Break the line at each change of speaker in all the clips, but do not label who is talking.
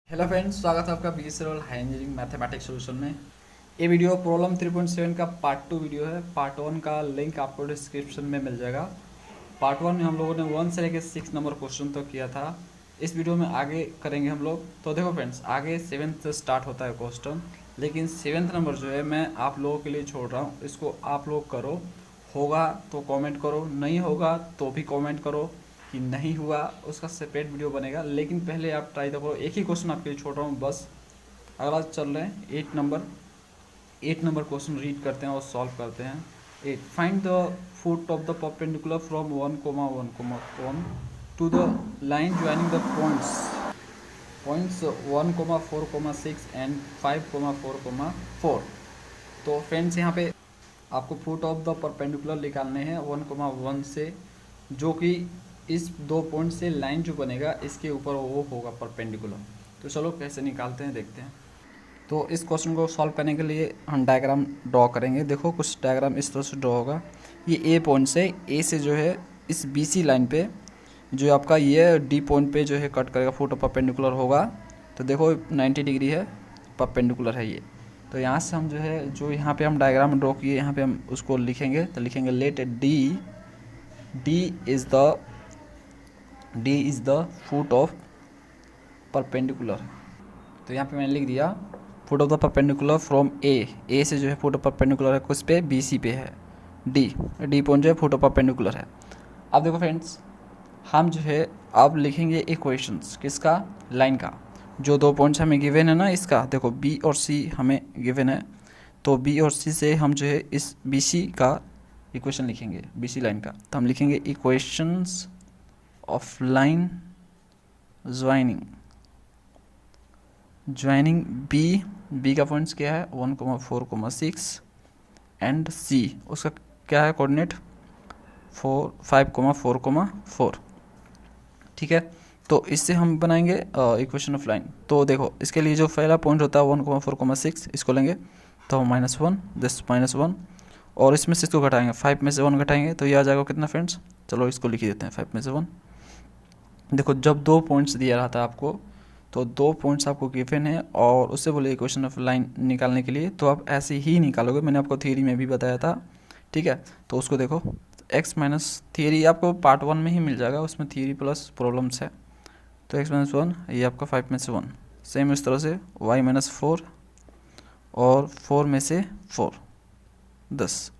Hello friends, स्वागत है आपका BSL high engineering mathematics solution में। ये वीडियो प्रॉब्लम 3.7 का पार्ट 2 वीडियो है। पार्ट 1 का लिंक आपको डिस्क्रिप्शन में मिल जाएगा। पार्ट 1 में हम लोगों ने 1 से लेकर 6 नंबर क्वेश्चन तो किया था। इस वीडियो में आगे करेंगे हम लोग। तो देखो फ्रेंड्स, आगे 7th से स्टार्ट होता है क्वेश्चन, लेकिन 7th नंबर जो है मैं आप लोगों के लिए छोड़ रहा हूँ। इसको आप लोग करो, होगा तो कमेंट करो, नहीं होगा तो भी कमेंट करो कि नहीं हुआ, उसका सेपरेट वीडियो बनेगा। लेकिन पहले आप ट्राई तो करो। एक ही क्वेश्चन आपके लिए छोड़ रहा हूँ बस। अगला चल रहे हैं 8 नंबर क्वेश्चन रीड करते हैं और सॉल्व करते हैं। 8, find the foot of the perpendicular from 1,1,1 to the line joining the points 1,4,6 and 5,4,4। तो फ्रेंड्स, यहाँ पे आपको फुट ऑफ द परपेंडिकुलर निकालने हैं 1,1 से, जो कि इस 2 पॉइंट से लाइन जो बनेगा इसके ऊपर वो होगा परपेंडिकुलर। तो चलो कैसे निकालते हैं देखते हैं। तो इस क्वेश्चन को सॉल्व करने के लिए हम डायग्राम ड्रॉ करेंगे। देखो कुछ डायग्राम इस तरह से ड्रॉ होगा। ये ए पॉइंट से, ए से जो है इस बी सी लाइन पे जो आपका ये डी पॉइंट पे जो है कट करेगा, फुट ऑफ परपेंडिकुलर होगा। तो देखो 90 डिग्री है, परपेंडिकुलर है ये। तो यहाँ से हम जो है, जो यहाँ पे हम डायग्राम ड्रॉ किए, यहाँ पे हम उसको लिखेंगे। तो लिखेंगे let D is the foot of perpendicular. तो यहाँ पे मैंने लिख दिया foot of the perpendicular from A से जो है फुट ऑफ परपेंडिकुलर है किस पे, बी सी पे है। डी पॉइंट जो है फुट ऑफ परपेंडिकुलर है। अब देखो फ्रेंड्स, हम जो है अब लिखेंगे इक्वेशंस किसका, लाइन का। जो 2 पॉइंट्स हमें गिवन है ना, इसका देखो बी और सी हमें गिवन है। तो बी और सी से हम जो है इस बी सी का इक्वेशन लिखेंगे, बी सी लाइन का। तो हम लिखेंगे equations of line joining B का पॉइंट्स क्या है 1,4,6 एंड सी उसका क्या है कोऑर्डिनेट 5,4,4। ठीक है, तो इससे हम बनाएंगे इक्वेशन ऑफ लाइन। तो देखो इसके लिए जो पहला पॉइंट होता है 1,4,6, इसको लेंगे तो -1, दिस -1, और इसमें से इसको घटाएंगे, 5 में से 1 घटाएंगे तो ये आ जाएगा कितना फ्रेंड्स। चलो इसको लिख ही देते हैं, 5 में से 1। देखो जब 2 पॉइंट्स दिया रहा था आपको, तो 2 पॉइंट्स आपको गिवन है और उससे बोले इक्वेशन ऑफ लाइन निकालने के लिए, तो आप ऐसे ही निकालोगे। मैंने आपको थियरी में भी बताया था। ठीक है, तो उसको देखो एक्स माइनस, थियरी आपको पार्ट 1 में ही मिल जाएगा, उसमें थियरी प्लस प्रॉब्लम्स है। तो x-1 ये आपका 5 में से 1। सेम इस तरह से y-4 और 4 में से 4 10।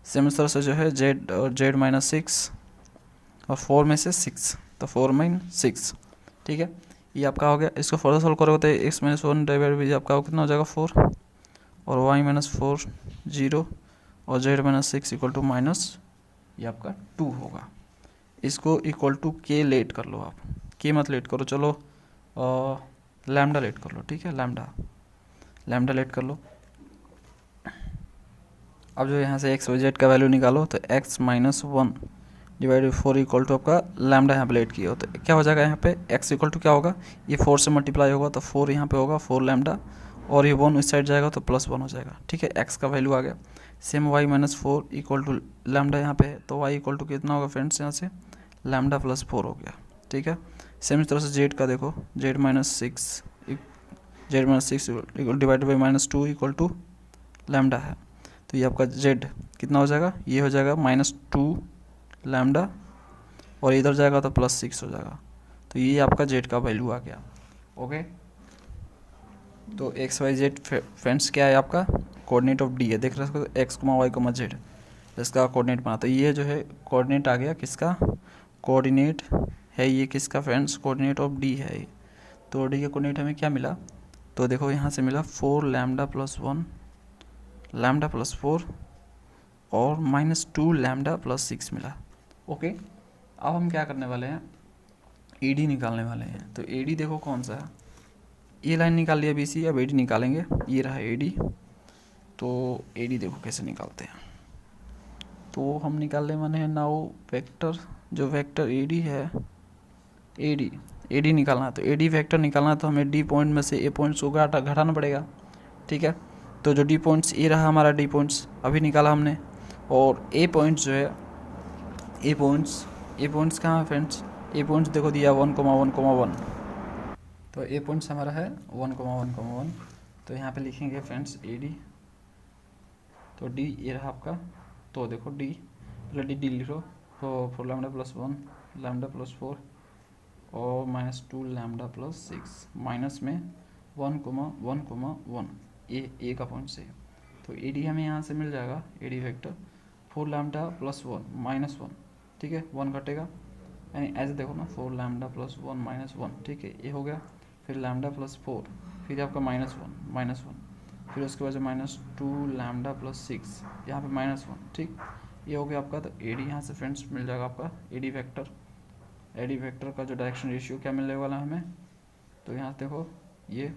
सेम इस तरह से जो है z-6 और 4 में से 6, तो 4-6। ठीक है, ये आपका हो गया। इसको फर्दर सॉल्व करोगे तो x-1 डिवाइड बाई आपका कितना हो जाएगा 4, और y-4 0, और z-6 इक्वल टू माइनस ये आपका 2 होगा। इसको इक्वल टू के लेट कर लो आप, के मत लेट करो, चलो लैम्डा लेट कर लो। ठीक है, लैम्डा लेट कर लो। अब जो यहाँ से एक्स वाई जेड का वैल्यू निकालो, तो x-1 divide by 4 equal to आपका लैम्डा यहाँ पे लेट किया हो, तो क्या हो जाएगा यहाँ पे x इक्वल टू क्या होगा, ये 4 से मल्टीप्लाई होगा तो 4 यहाँ पे होगा, 4 लैम्डा, और ये 1 इस साइड जाएगा तो +1 हो जाएगा। ठीक है, x का वैल्यू आ गया। Same y-4 equal to lambda यहाँ पे है, तो y इक्वल टू कितना होगा फ्रेंड्स, यहाँ से लैम्डा +4 हो गया। ठीक है, सेम इस तरह से जेड का देखो, z-6 divide by -2 equal to lambda है, तो ये आपका z कितना हो जाएगा, ये हो जाएगा -2 लैम्डा, और इधर जाएगा तो +6 हो जाएगा। तो ये आपका z का वैल्यू आ गया। ओके, तो x-y-z फ्रेंड्स क्या है आपका कोऑर्डिनेट ऑफ डी है, देख रहे हो x, y, z इसका कोऑर्डिनेट बना। तो ये जो है कोऑर्डिनेट आ गया किसका, कोऑर्डिनेट है ये किसका फ्रेंड्स, कोऑर्डिनेट ऑफ डी है ये। तो डी का कोऑर्डिनेट हमें क्या मिला, तो देखो यहाँ से मिला 4 लैम्डा +1 लैम्डा +4 और -2 लैम्डा +6 मिला। ओके, अब हम क्या करने वाले हैं, ईडी निकालने वाले हैं। तो ईडी देखो कौन सा है, ये लाइन निकाल लिया बीसी, अब ईडी निकालेंगे, ये रहा ईडी। तो ईडी देखो कैसे निकालते हैं, तो हम निकालने वाले हैं नाउ वेक्टर, जो वेक्टर ईडी है, ईडी निकालना है। तो ईडी वेक्टर निकालना है तो हमें डी पॉइंट में से ए पॉइंट्स को घटाना पड़ेगा। ठीक है, तो जो डी पॉइंट्स ये रहा हमारा डी पॉइंट्स अभी निकाला हमने, और ए पॉइंट्स जो है, ए पॉइंट्स कहाँ है फ्रेंड्स, ए पॉइंट्स देखो दिया 1,1,1। तो ए पॉइंट्स हमारा है 1,1,1। तो यहाँ पे लिखेंगे फ्रेंड्स ए डी। तो डी ये रहा आपका। तो देखो डी पहले डी लिखो। तो 4 लैम्डा प्लस 1 लैम्डा प्लस 4 और -2 लैम्डा प्लस 6 माइनस में 1,1,1 ए का पॉइंट से। तो ए डी हमें यहाँ से मिल जाएगा, A D vector 4 lambda plus 1 -1, ठीक है, 1 घटेगा, यानी ऐसे देखो ना 4 लैम्डा प्लस 1 -1, ठीक है, ये हो गया। फिर लैम्डा प्लस 4, फिर आपका -1, फिर उसके बाद -2 लैम्डा प्लस 6, यहाँ पे -1, ठीक, ये हो गया आपका। तो ए डी यहाँ से फ्रेंड्स मिल जाएगा आपका A D vector. A D vector का जो डायरेक्शन रेशियो क्या मिलने वाला है हमें, तो यहाँ से देखो ये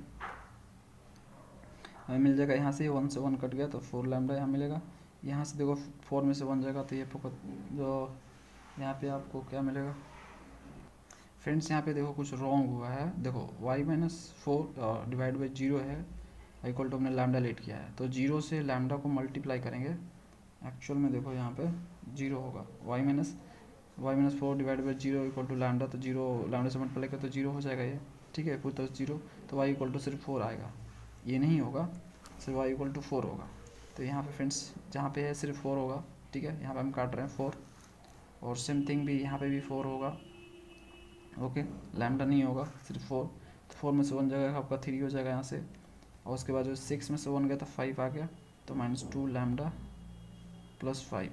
हमें मिल जाएगा, यहाँ से 1 से 1 कट गया तो 4 लैम्डा यहाँ मिलेगा। यहाँ से देखो 4 में से 1 जाएगा तो ये जो यहाँ पे आपको क्या मिलेगा फ्रेंड्स, यहाँ पे देखो कुछ रॉन्ग हुआ है। देखो y-4 डिवाइड बाई 0 है, इक्वल टू हमने लैम्डा लेट किया है, तो 0 से लैम्डा को मल्टीप्लाई करेंगे। एक्चुअल में देखो यहाँ पे 0 होगा, y-4 divide by 0 equal to lambda, तो 0 लैम्डा से मल्टीप्लाई कर तो 0 हो जाएगा ये, ठीक है, पूरी तरह 0। तो y इक्वल टू सिर्फ 4 आएगा, ये नहीं होगा, सिर्फ y इक्वल टू 4 होगा। तो यहाँ पे फ्रेंड्स जहाँ पे है सिर्फ 4 होगा, ठीक है, यहाँ पे हम काट रहे हैं 4, और सेम थिंग भी यहाँ पे भी 4 होगा, ओके, लैम्डा नहीं होगा, सिर्फ 4। तो 4 में से 1 जाएगा आपका 3 हो जाएगा यहाँ से, और उसके बाद जो 6 में से 1 गया तो 5 आ गया, तो -2 लैम्डा प्लस 5।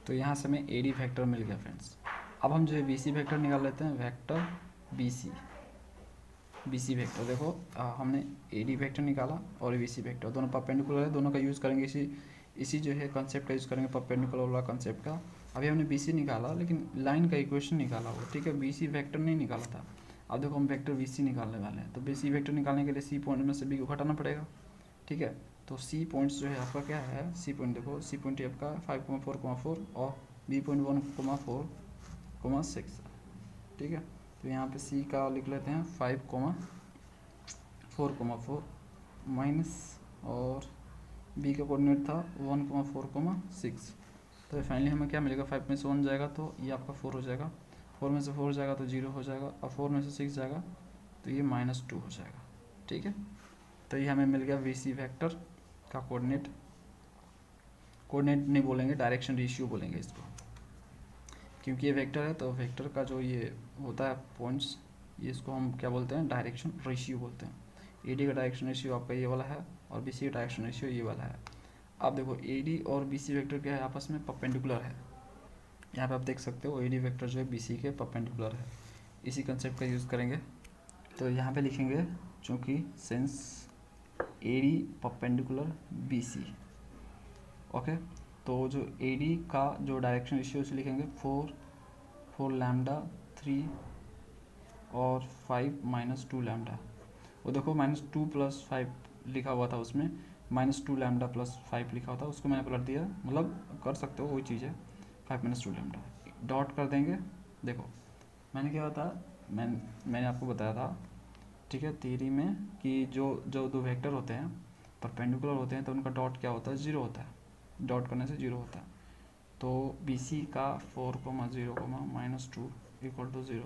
तो यहाँ से हमें ए डी फैक्टर मिल गया फ्रेंड्स। अब हम जो है बी सी फैक्टर निकाल लेते हैं, वेक्टर बी सी वेक्टर। देखो हमने ए डी वेक्टर निकाला और बी सी वेक्टर, दोनों परपेंडिकुलर है, दोनों का यूज़ करेंगे, इसी जो है कॉन्सेप्ट का यूज़ करेंगे, परपेंडिकुलर वाला कॉन्सेप्ट का। अभी हमने बी सी निकाला, लेकिन लाइन का इक्वेशन निकाला हो, ठीक है, बी सी वेक्टर नहीं निकाला था। अब देखो हम वेक्टर बी सी निकालने वाले हैं, तो बी सी वेक्टर निकालने के लिए सी पॉइंट में से बी को घटाना पड़ेगा, ठीक है। तो सी पॉइंट्स जो है आपका क्या है, सी पॉइंट देखो, सी पॉइंट आपका 5,4,4 और बी पॉइंट 1,4,6, ठीक है। तो यहाँ पे सी का लिख लेते हैं 5,4,4 माइनस, और बी का कोऑर्डिनेट था 1,4,6। तो फाइनली हमें क्या मिलेगा, 5 में से 1 जाएगा तो ये आपका 4 हो जाएगा, 4 में से 4 जाएगा तो 0 हो जाएगा, और 4 में से 6 जाएगा तो ये -2 हो जाएगा, ठीक है। तो ये हमें मिल गया वी सी वैक्टर का कोऑर्डिनेट नहीं बोलेंगे, डायरेक्शन रेशियो बोलेंगे इसको, क्योंकि ये वेक्टर है। तो वेक्टर का जो ये होता है पॉइंट्स, ये इसको हम क्या बोलते हैं, डायरेक्शन रेशियो बोलते हैं। ए डी का डायरेक्शन रेशियो आपका ये वाला है, और बी सी का डायरेक्शन रेशियो ये वाला है। अब देखो ए डी और बी सी वेक्टर क्या है, आपस में परपेंडिकुलर है। यहाँ पे आप देख सकते हो ए डी वेक्टर जो है बी सी के परपेंडिकुलर है, इसी कंसेप्ट का यूज़ करेंगे। तो यहाँ पे लिखेंगे, चूँकि since A D perpendicular B C, okay, तो जो ए डी का जो डायरेक्शन रेशियो से लिखेंगे 4 लैम्डा 3 और 5 -2 लैम्डा। वो देखो -2 + 5 लिखा हुआ था, उसमें -2 लैम्डा प्लस 5 लिखा हुआ था, उसको मैंने पलट दिया, मतलब कर सकते हो वही चीज़ है, 5 - 2 लैम्डा डॉट कर देंगे। देखो मैंने क्या बताया, मैंने आपको बताया था, ठीक है, थ्योरी में, कि जो दो वेक्टर होते हैं परपेंडिकुलर होते हैं तो उनका डॉट क्या होता है, 0 होता है, डॉट करने से 0 होता है। तो बी सी का 4,0, -2 = 0,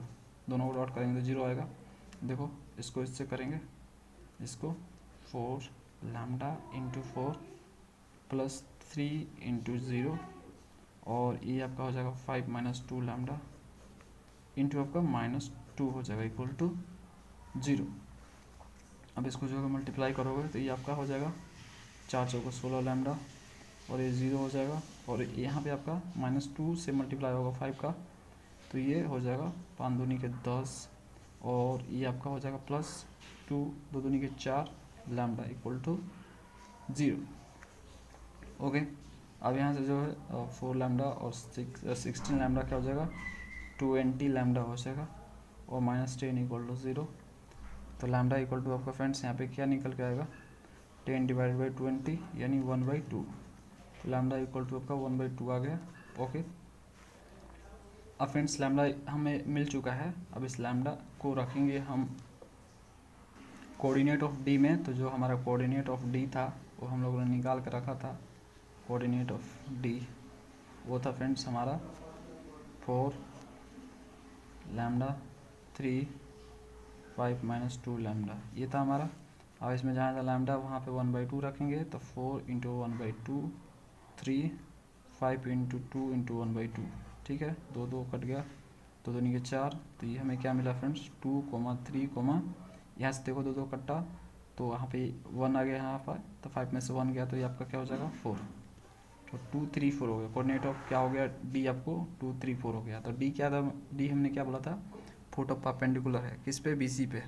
दोनों को डॉट करेंगे तो 0 आएगा। देखो इसको इससे करेंगे, इसको 4 लैम्डा × 4 + 3 × 0, और ये आपका हो जाएगा 5 - 2 लैम्डा इंटू आपका -2 हो जाएगा = 0। अब इसको जो है मल्टीप्लाई करोगे तो ये आपका हो जाएगा 4 × 4 = 16 लैम्डा, और ये 0 हो जाएगा, और यहाँ पे आपका -2 से मल्टीप्लाई होगा 5 का, तो ये हो जाएगा 5 दूनी के 10, और ये आपका हो जाएगा +2 2 दूनी के 4 लैम्डा = 0, ओके। अब यहाँ से जो है 4 लैम्डा और 16 लैम्डा क्या हो जाएगा, 20 लैम्डा हो जाएगा, और -10 = 0। तो लैम्डा = आपका फ्रेंड्स यहाँ पे क्या निकल के आएगा, 10 / 20 यानी 1/2। तो लैम्डा = आपका 1/2 आ गया, ओके। अब फ्रेंड्स लैम्डा हमें मिल चुका है, अब इस लैम्डा को रखेंगे हम कोऑर्डिनेट ऑफ डी में। तो जो हमारा कोऑर्डिनेट ऑफ डी था वो हम लोगों ने निकाल कर रखा था, कोऑर्डिनेट ऑफ डी वो था फ्रेंड्स हमारा 4 लैम्डा 3 5 माइनस 2 लैम्डा, ये था हमारा। अब इसमें जहाँ था लैम्डा वहाँ पे 1/2 रखेंगे, तो 4 इंटू 1/2 3, 5 इंटू 2 इंटू 1/2, ठीक है। 2 2 कट गया, 2 2 के 4, तो ये हमें क्या मिला फ्रेंड्स 2,3, यहाँ से देखो 2 2 कट्टा, तो वहाँ पे 1 आ गया यहाँ पर, तो 5 में से 1 गया, तो ये आपका क्या हो जाएगा 4। तो 2 3 4 हो गया। कोऑर्डिनेट ऑफ क्या हो गया डी, आपको 2 3 4 हो गया। तो डी क्या था, डी हमने क्या बोला था, फुट ऑफ परपेंडिकुलर है किस पे, बीसी पे,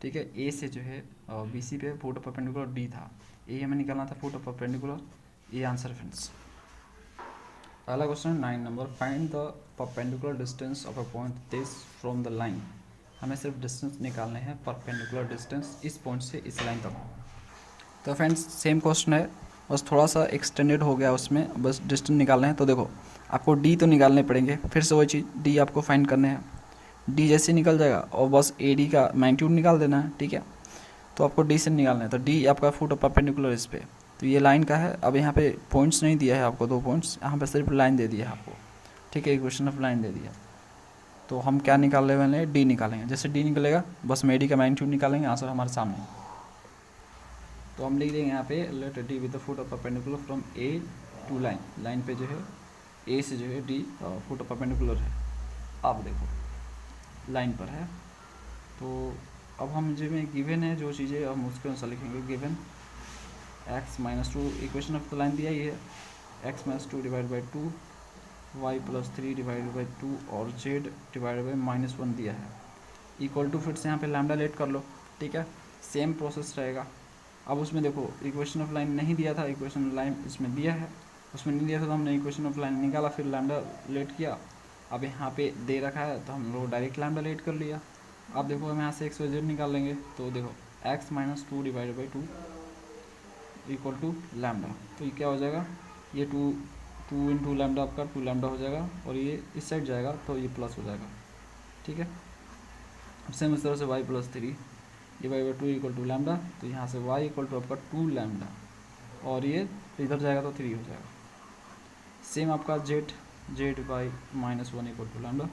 ठीक है। ए से जो है बीसी पे फुट ऑफ परपेंडिकुलर डी था, ए हमें निकालना था फुट ऑफ परपेंडिकुलर, ये आंसर फ्रेंड्स। पहला question 9 number, find the perpendicular distance of a point this from the line. हमें सिर्फ डिस्टेंस निकालने हैं, परपेंडिकुलर डिस्टेंस इस पॉइंट से इस लाइन तक। तो फ्रेंड्स सेम क्वेश्चन है, बस थोड़ा सा एक्सटेंडेड हो गया उसमें, बस डिस्टेंस निकालने हैं। तो देखो आपको डी तो निकालने पड़ेंगे, फिर से वही चीज़, डी आपको फाइंड करने हैं। डी जैसे निकल जाएगा और बस ए डी का मैग्नीट्यूड निकाल देना है, ठीक है। तो आपको डी से निकालना है, तो डी आपका फुट ऑफ परपेंडिकुलर इस पे, तो ये लाइन का है। अब यहाँ पे पॉइंट्स नहीं दिया है आपको, 2 पॉइंट्स, यहाँ पे सिर्फ लाइन दे दिया है आपको, ठीक है, इक्वेशन ऑफ लाइन दे दिया। तो हम क्या निकालने वाले हैं, डी निकालेंगे। जैसे डी निकलेगा बस में ए डी का मैग्नीट्यूड निकालेंगे, आंसर हमारे सामने। तो हम लिख देंगे यहाँ पे let D with the foot of perpendicular from A to line, line पे जो है ए से जो है डी फुट ऑफ परपेंडिकुलर है। अब देखो लाइन पर है, तो अब हम जो में गिवन है जो चीज़ें हम उसके अनुसार लिखेंगे। Given x minus 2, equation of the line दिया ही है, x minus 2 divide by 2, y plus 3 divide by 2 और z डिवाइड बाई -1 दिया है। इक्वल टू फिर से यहाँ पे लैम्डा लेट कर लो, ठीक है, सेम प्रोसेस रहेगा। अब उसमें देखो इक्वेशन ऑफ लाइन नहीं दिया था, इक्वेशन ऑफ लाइन इसमें दिया है, उसमें नहीं दिया था तो हमने इक्वेशन ऑफ लाइन निकाला, फिर लैम्डा लेट किया। अब यहाँ पे दे रखा है तो हम लोग डायरेक्ट लैम्डा लेट कर लिया। अब देखो हम यहाँ से एक्स वाई जेड निकाल लेंगे, तो देखो x minus 2 divide by 2 equal to lambda, तो ये क्या हो जाएगा, ये 2 इंटू लैम्डा आपका 2 लैम्डा हो जाएगा, और ये इस साइड जाएगा तो ये प्लस हो जाएगा, ठीक है। सेम इस तरह से y plus 3 divide by 2 equal to lambda, तो यहाँ से y इक्वल टू आपका 2 लैम्डा, और ये इधर जाएगा तो 3 हो जाएगा। सेम आपका z by -1 equal to lambda,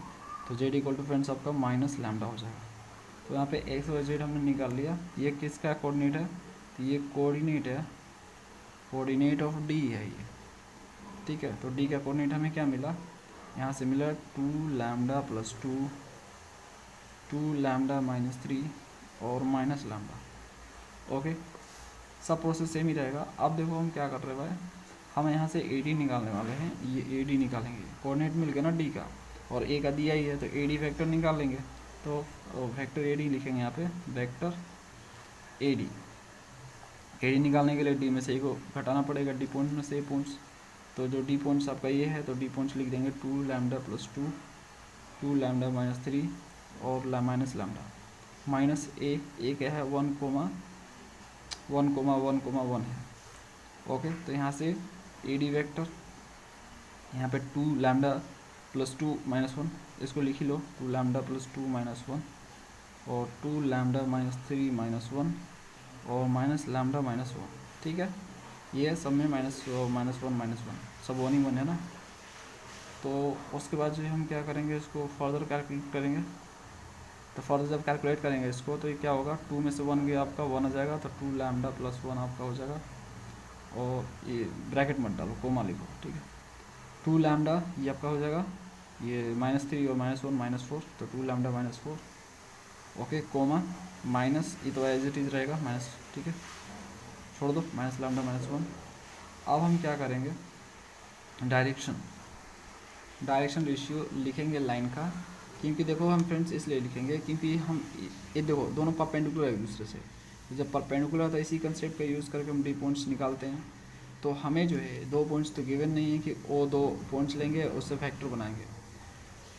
तो z इक्वल टू फ्रेंड्स आपका माइनस लैम्डा हो जाएगा। तो यहाँ पे x और z हमने निकाल लिया। ये किसका कोऑर्डिनेट है, तो ये कोऑर्डिनेट है, कोऑर्डिनेट ऑफ d है ये, ठीक है। तो d का कोऑर्डिनेट हमें क्या मिला, यहाँ से मिला 2 लैम्डा प्लस 2 लैम्डा माइनस 3 और माइनस लैम्डा, ओके। सब प्रोसेस सेम ही रहेगा। अब देखो हम क्या कर रहे हैं भाई, हम यहाँ से ए डी निकालने वाले हैं, ये ए डी निकालेंगे, कोऑर्डिनेट मिल गया ना डी का, और ए का दिया ही है, तो ए डी वैक्टर निकालेंगे। तो वेक्टर ए डी लिखेंगे यहाँ पे, वेक्टर ए डी निकालने के लिए डी में से ए को घटाना पड़ेगा, डी पॉइंट में से ए पॉइंट्स, तो जो डी पॉइंट्स आपका ये है, तो डी पॉइंट्स लिख देंगे 2 लैम्डा प्लस 2 लैम्डा माइनस 3 और माइनस लैम्डा, माइनस ए क्या है 1,1,1 है, ओके। तो यहाँ से ए डी वैक्टर यहाँ पे 2 लैम्डा प्लस 2 माइनस 1, इसको लिख ही लो, 2 लैम्डा प्लस 2 माइनस 1 और 2 लैम्डा माइनस 3 माइनस 1 और माइनस लैम्डा माइनस 1, ठीक है। ये सब में -1 सब 1 ही 1 है ना। तो उसके बाद जो है हम क्या करेंगे, इसको फर्दर कैलकुलेट करेंगे। तो फर्दर जब कैलकुलेट करेंगे इसको, तो ये क्या होगा, 2 में से 1 गया आपका 1 आ जाएगा, तो 2 लैम्डा प्लस 1 आपका हो जाएगा, और ये ब्रैकेट मत डालो, कोमा लिखो, ठीक है। 2 लैम्डा ये आपका हो जाएगा, ये -3 और -1 -4, तो 2 लैम्डा -4, ओके, कोमा माइनस, ये तो एज इट इज रहेगा माइनस, ठीक है, छोड़ दो, माइनस लैम्डा -1। अब हम क्या करेंगे, डायरेक्शन रेशियो लिखेंगे लाइन का, क्योंकि देखो हम फ्रेंड्स इसलिए लिखेंगे क्योंकि हम ये देखो दोनों परपेंडिकुलर एक दूसरे से, तो जब परपेंडिकुलर तो इसी कंसेप्ट का यूज़ करके हम डी पॉइंट्स निकालते हैं। तो हमें जो है 2 पॉइंट्स तो गिवन नहीं है कि वो 2 पॉइंट्स लेंगे उससे फैक्टर बनाएंगे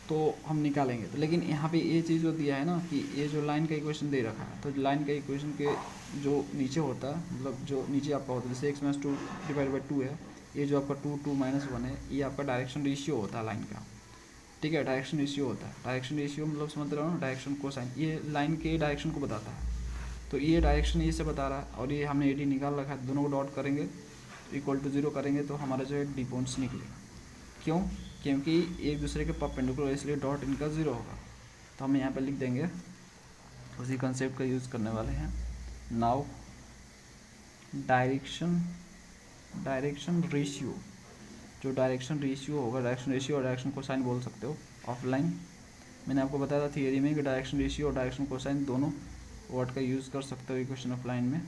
तो हम निकालेंगे। तो लेकिन यहाँ पे ये चीज़ जो दिया है ना कि ये जो लाइन का इक्वेशन दे रखा है, तो लाइन का इक्वेशन के जो नीचे होता है, मतलब जो नीचे आपका होता है, जैसे x माइनस 2 डिवाइड बाई 2 है, ये जो आपका 2 माइनस 1 है, ये आपका डायरेक्शन रेशियो होता है लाइन का, ठीक है। डायरेक्शन रेशियो होता है, डायरेक्शन रेशियो मतलब समझ रहे हो ना, डायरेक्शन कोसाइन, ये लाइन के डायरेक्शन को बताता है। तो ये डायरेक्शन ये से बता रहा है, और ये हमने ए डी निकाल रखा है, दोनों को डॉट करेंगे, इक्वल टू 0 करेंगे तो हमारा जो है डी पॉइंट्स निकलेगा। क्यों, क्योंकि एक दूसरे के परपेंडिकुलर, इसलिए डॉट इनका 0 होगा। तो हम यहाँ पे लिख देंगे उसी कंसेप्ट का यूज़ करने वाले हैं। नाउ डायरेक्शन रेशियो, जो डायरेक्शन रेशियो होगा, डायरेक्शन रेशियो और डायरेक्शन कोसाइन बोल सकते हो ऑफलाइन। मैंने आपको बताया था थियरी में कि डायरेक्शन रेशियो और डायरेक्शन कोसाइन दोनों वर्ड का यूज़ कर सकते हो इक्वेशन ऑफ लाइन में।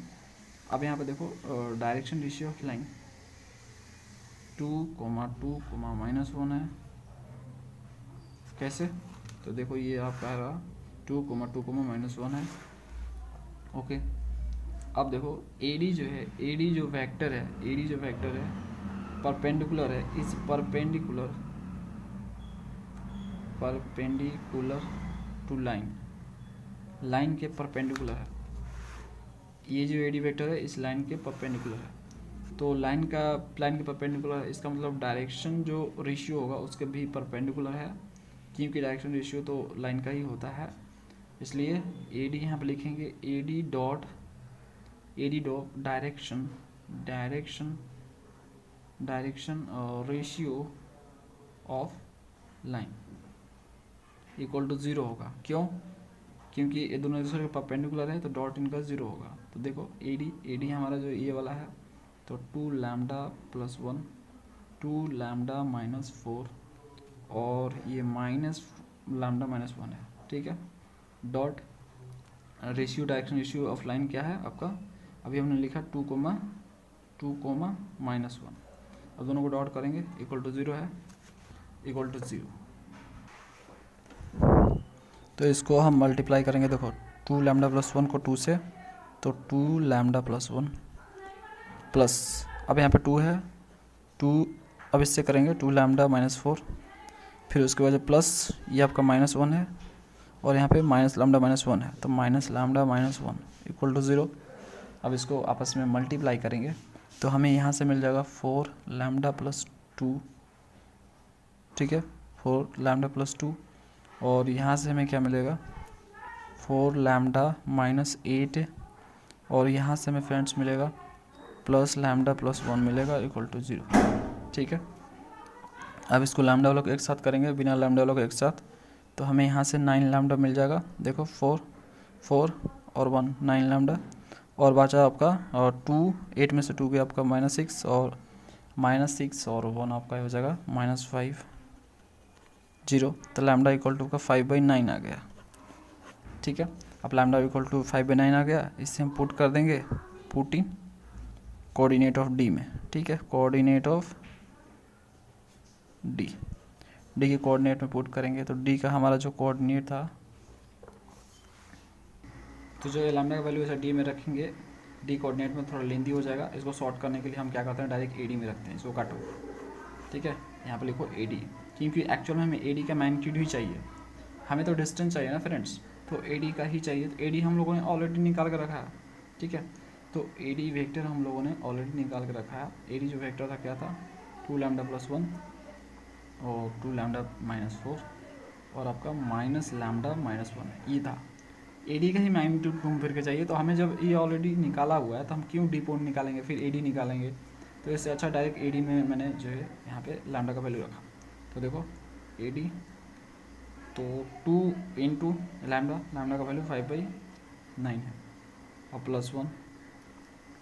अब यहाँ पे देखो डायरेक्शन रेशियो ऑफ लाइन 2,2,-1 है। कैसे? तो देखो ये आपका रहा 2,2,-1 है। ओके, अब देखो AD जो है, AD जो वेक्टर है, AD जो वेक्टर है परपेंडिकुलर है, इस परपेंडिकुलर टू लाइन के परपेंडिकुलर है। ये जो AD वेक्टर है इस लाइन के परपेंडिकुलर है। तो लाइन के परपेंडिकुलर है, इसका मतलब डायरेक्शन जो रेशियो होगा उसके भी परपेंडिकुलर है, क्योंकि डायरेक्शन रेशियो तो लाइन का ही होता है। इसलिए AD यहाँ पे लिखेंगे AD dot direction ratio of line equal to 0 होगा। क्यों? क्योंकि ये दोनों एक दूसरे के परपेंडिकुलर है, तो डॉट इनका 0 होगा। तो देखो AD हमारा जो ये वाला है तो 2λ+1 2λ-4 और ये -λ-1 है, ठीक है। Dot ratio, direction ratio of line क्या है आपका, अभी हमने लिखा 2,2,-1। अब दोनों को डॉट करेंगे इक्वल टू 0 है, इक्वल टू 0। तो इसको हम मल्टीप्लाई करेंगे। देखो 2λ+1 को 2 से, तो 2λ+1 प्लस, अब यहाँ पे 2 है, 2 अब इससे करेंगे 2λ-4, फिर उसके बाद प्लस ये आपका -1 है और यहाँ पे -λ-1 है, तो -λ-1 इक्वल टू 0। अब इसको आपस में मल्टीप्लाई करेंगे तो हमें यहाँ से मिल जाएगा 4λ+2, ठीक है, 4λ+2, और यहाँ से हमें क्या मिलेगा 4λ-8, और यहाँ से हमें फ्रेंड्स मिलेगा +λ+1 मिलेगा इक्वल टू 0, ठीक है। अब इसको लैम्डा वालों को एक साथ करेंगे, बिना लैम्डा वालों को एक साथ, तो हमें यहाँ से 9λ मिल जाएगा। देखो 4 और 1 9λ, और बचा आपका और 2, 8 में से 2 गया आपका -6, और -6 और 1 आपका हो जाएगा -5 0। तो लैम्डा इक्वल टू का 5/9 आ गया, ठीक है। अब लैम्डा इक्वल टू 5/9 आ गया, इससे हम पुट कर देंगे, put in coordinate of D में, ठीक है, कोऑर्डिनेट ऑफ D के कोऑर्डिनेट में पुट करेंगे। तो D का हमारा जो कोऑर्डिनेट था, तो जो लैम्डा का वैल्यू है D में रखेंगे। D कोऑर्डिनेट में थोड़ा लेंदी हो जाएगा, इसको सॉर्ट करने के लिए हम क्या करते हैं, डायरेक्ट AD में रखते हैं, इसको काटो, ठीक है। यहाँ पे लिखो AD, क्योंकि एक्चुअल में हमें AD का मैग्नीट्यूड ही चाहिए, हमें तो डिस्टेंस चाहिए ना फ्रेंड्स, तो AD का ही चाहिए। तो AD हम लोगों ने ऑलरेडी निकाल कर रखा है, ठीक है। तो AD वेक्टर हम लोगों ने ऑलरेडी निकाल कर रखा है। AD जो वेक्टर था क्या था, 2λ+1 और 2λ-4 और आपका -λ-1 ये था। AD का ही मैग्नीट्यूड घूम फिर के चाहिए, तो हमें जब ये ऑलरेडी निकाला हुआ है तो हम क्यों D पॉइंट निकालेंगे, फिर AD निकालेंगे। तो इससे अच्छा डायरेक्ट AD में मैंने जो है यहाँ पे लैम्डा का वैल्यू रखा। तो देखो AD तो 2 × लैम्डा का वैल्यू 5/9 है, और +1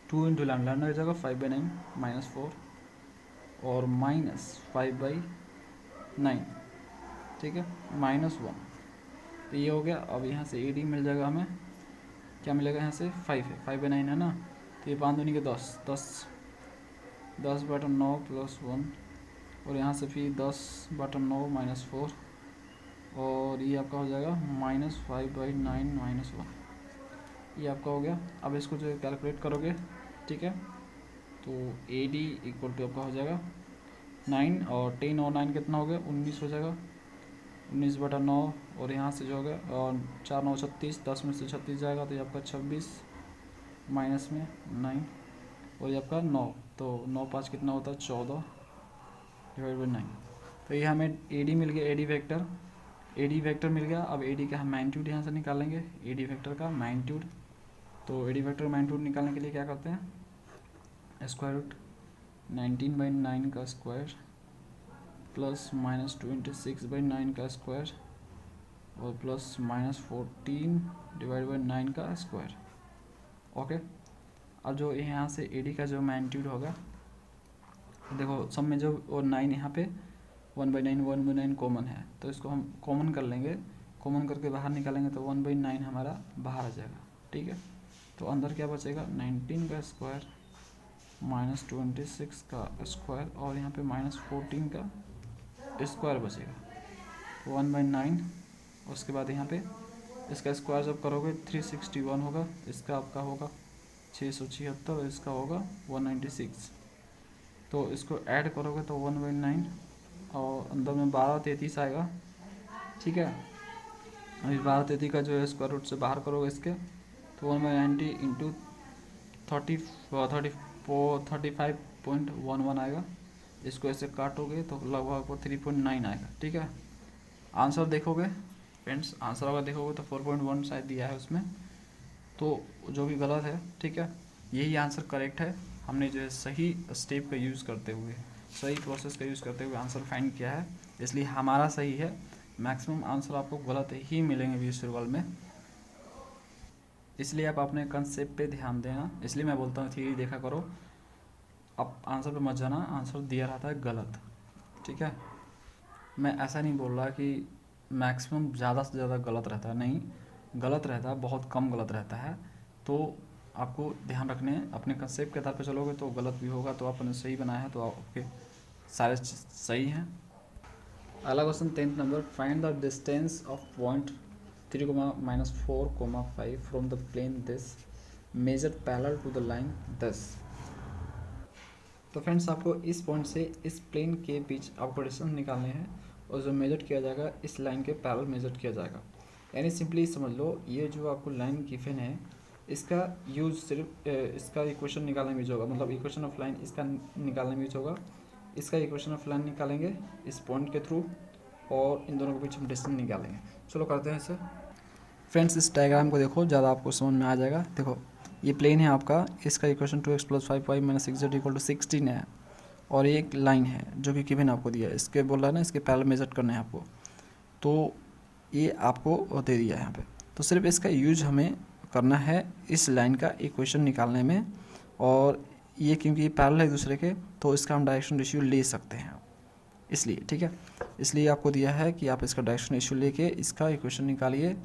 2 × लैम्डा हो जाएगा 5/9 -4 और -5/9, ठीक है, -1। तो ये हो गया। अब यहाँ से AD मिल जाएगा, हमें क्या मिलेगा, यहाँ से 5 है, 5/9 है ना, तो ये 5 दूनी के 10 10/9 +1, और यहाँ से फिर 10/9 -4, और ये आपका हो जाएगा -5/9 -1, ये आपका हो गया। अब इसको जो कैलकुलेट करोगे, ठीक है, तो AD इक्वल टू आपका हो जाएगा 9 और 10 और 9 कितना हो गया, 19 हो जाएगा, 19/9, और यहाँ से जो हो गया और 4 9 36, 10 में से 36 जाएगा, तो ये आपका 26 माइनस में 9, और ये आपका 9, तो 9 5 कितना होता है, 14/9। तो ये हमें AD मिल गया, AD वेक्टर मिल गया। अब AD का हम मैग्नीट्यूड यहाँ से निकालेंगे, AD वेक्टर का मैग्नीट्यूड। तो AD वेक्टर का मैग्नीट्यूड निकालने के लिए क्या करते हैं, स्क्वायर रूट 19/9 का स्क्वायर प्लस -26/9 का स्क्वायर, और प्लस -14 डिवाइड बाई 9 का स्क्वायर। ओके, अब जो यहाँ से AD का जो मैग्नीट्यूड होगा, देखो सब में जो और 9 यहाँ पे 1/9 कॉमन है, तो इसको हम कॉमन कर लेंगे। कॉमन करके बाहर निकालेंगे तो 1/9 हमारा बाहर आ जाएगा। ठीक है, तो अंदर क्या बचेगा, 19 का स्क्वायर -26 का स्क्वायर और यहाँ पे -14 का स्क्वायर बचेगा, 1/9। उसके बाद यहाँ पे इसका स्क्वायर जब करोगे 361 होगा, इसका आपका होगा 676 और इसका होगा 196। तो इसको ऐड करोगे तो 1/9 और अंदर में 1233 आएगा। ठीक है, अभी 1233 का जो है स्क्वायर रूट से बाहर करोगे इसके, तो 1/90 इंटू 35.11 आएगा। इसको ऐसे काटोगे तो लगभग 3.9 आएगा। ठीक है, आंसर देखोगे फ्रेंड्स, आंसर अगर देखोगे तो 4.1 शायद दिया है उसमें, तो जो भी गलत है। ठीक है, यही आंसर करेक्ट है। हमने जो है सही स्टेप का यूज़ करते हुए, सही प्रोसेस का यूज़ करते हुए आंसर फाइंड किया है, इसलिए हमारा सही है। मैक्सिमम आंसर आपको गलत ही मिलेंगे वीएसएल में, इसलिए आप अपने कंसेप्ट पे ध्यान देना। इसलिए मैं बोलता हूँ थ्योरी देखा करो, अब आंसर पे मत जाना, आंसर दिया रहता है गलत। ठीक है, मैं ऐसा नहीं बोल रहा कि मैक्सिमम ज़्यादा से ज़्यादा गलत रहता है, नहीं, गलत रहता है, बहुत कम गलत रहता है। तो आपको ध्यान रखने, अपने कंसेप्ट के आधार पर चलोगे तो गलत भी होगा, तो आपने सही बनाया है तो आपके सारे सही हैं। अगला question 10th number, find the distance of point 3, -4, 5 from the plane this measure parallel to the line 10। तो फ्रेंड्स आपको इस पॉइंट से इस प्लेन के बीच आपको डिस्टेंस निकालने हैं और जो मेजर किया जाएगा इस लाइन के पैरेलल मेजर किया जाएगा। यानी सिंपली समझ लो, ये जो आपको लाइन गिवन है इसका यूज सिर्फ इसका इक्वेशन निकालने में यूज होगा, मतलब इक्वेशन ऑफ लाइन इसका निकालने में यूज होगा। इसका इक्वेशन ऑफ लाइन निकालेंगे इस पॉइंट के थ्रू और इन दोनों के बीच हम डिस्टेंस निकालेंगे। चलो करते हैं इसे। फ्रेंड्स इस डायग्राम को देखो, ज़्यादा आपको समझ में आ जाएगा। देखो ये प्लेन है आपका, इसका इक्वेशन 2x + 5y - 6z = 16 है और ये एक लाइन है जो कि गिवन आपको दिया है। इसके बोल रहा है ना, इसके पैरेलल मेजर करने हैं आपको, तो ये आपको दे दिया है यहाँ पे। तो सिर्फ इसका यूज हमें करना है इस लाइन का इक्वेशन निकालने में, और ये क्योंकि ये पैरेलल है एक दूसरे के तो इसका हम डायरेक्शन रेशियो ले सकते हैं इसलिए। ठीक है, इसलिए आपको दिया है कि आप इसका डायरेक्शन रेशियो लेके इसका इक्वेशन निकालिए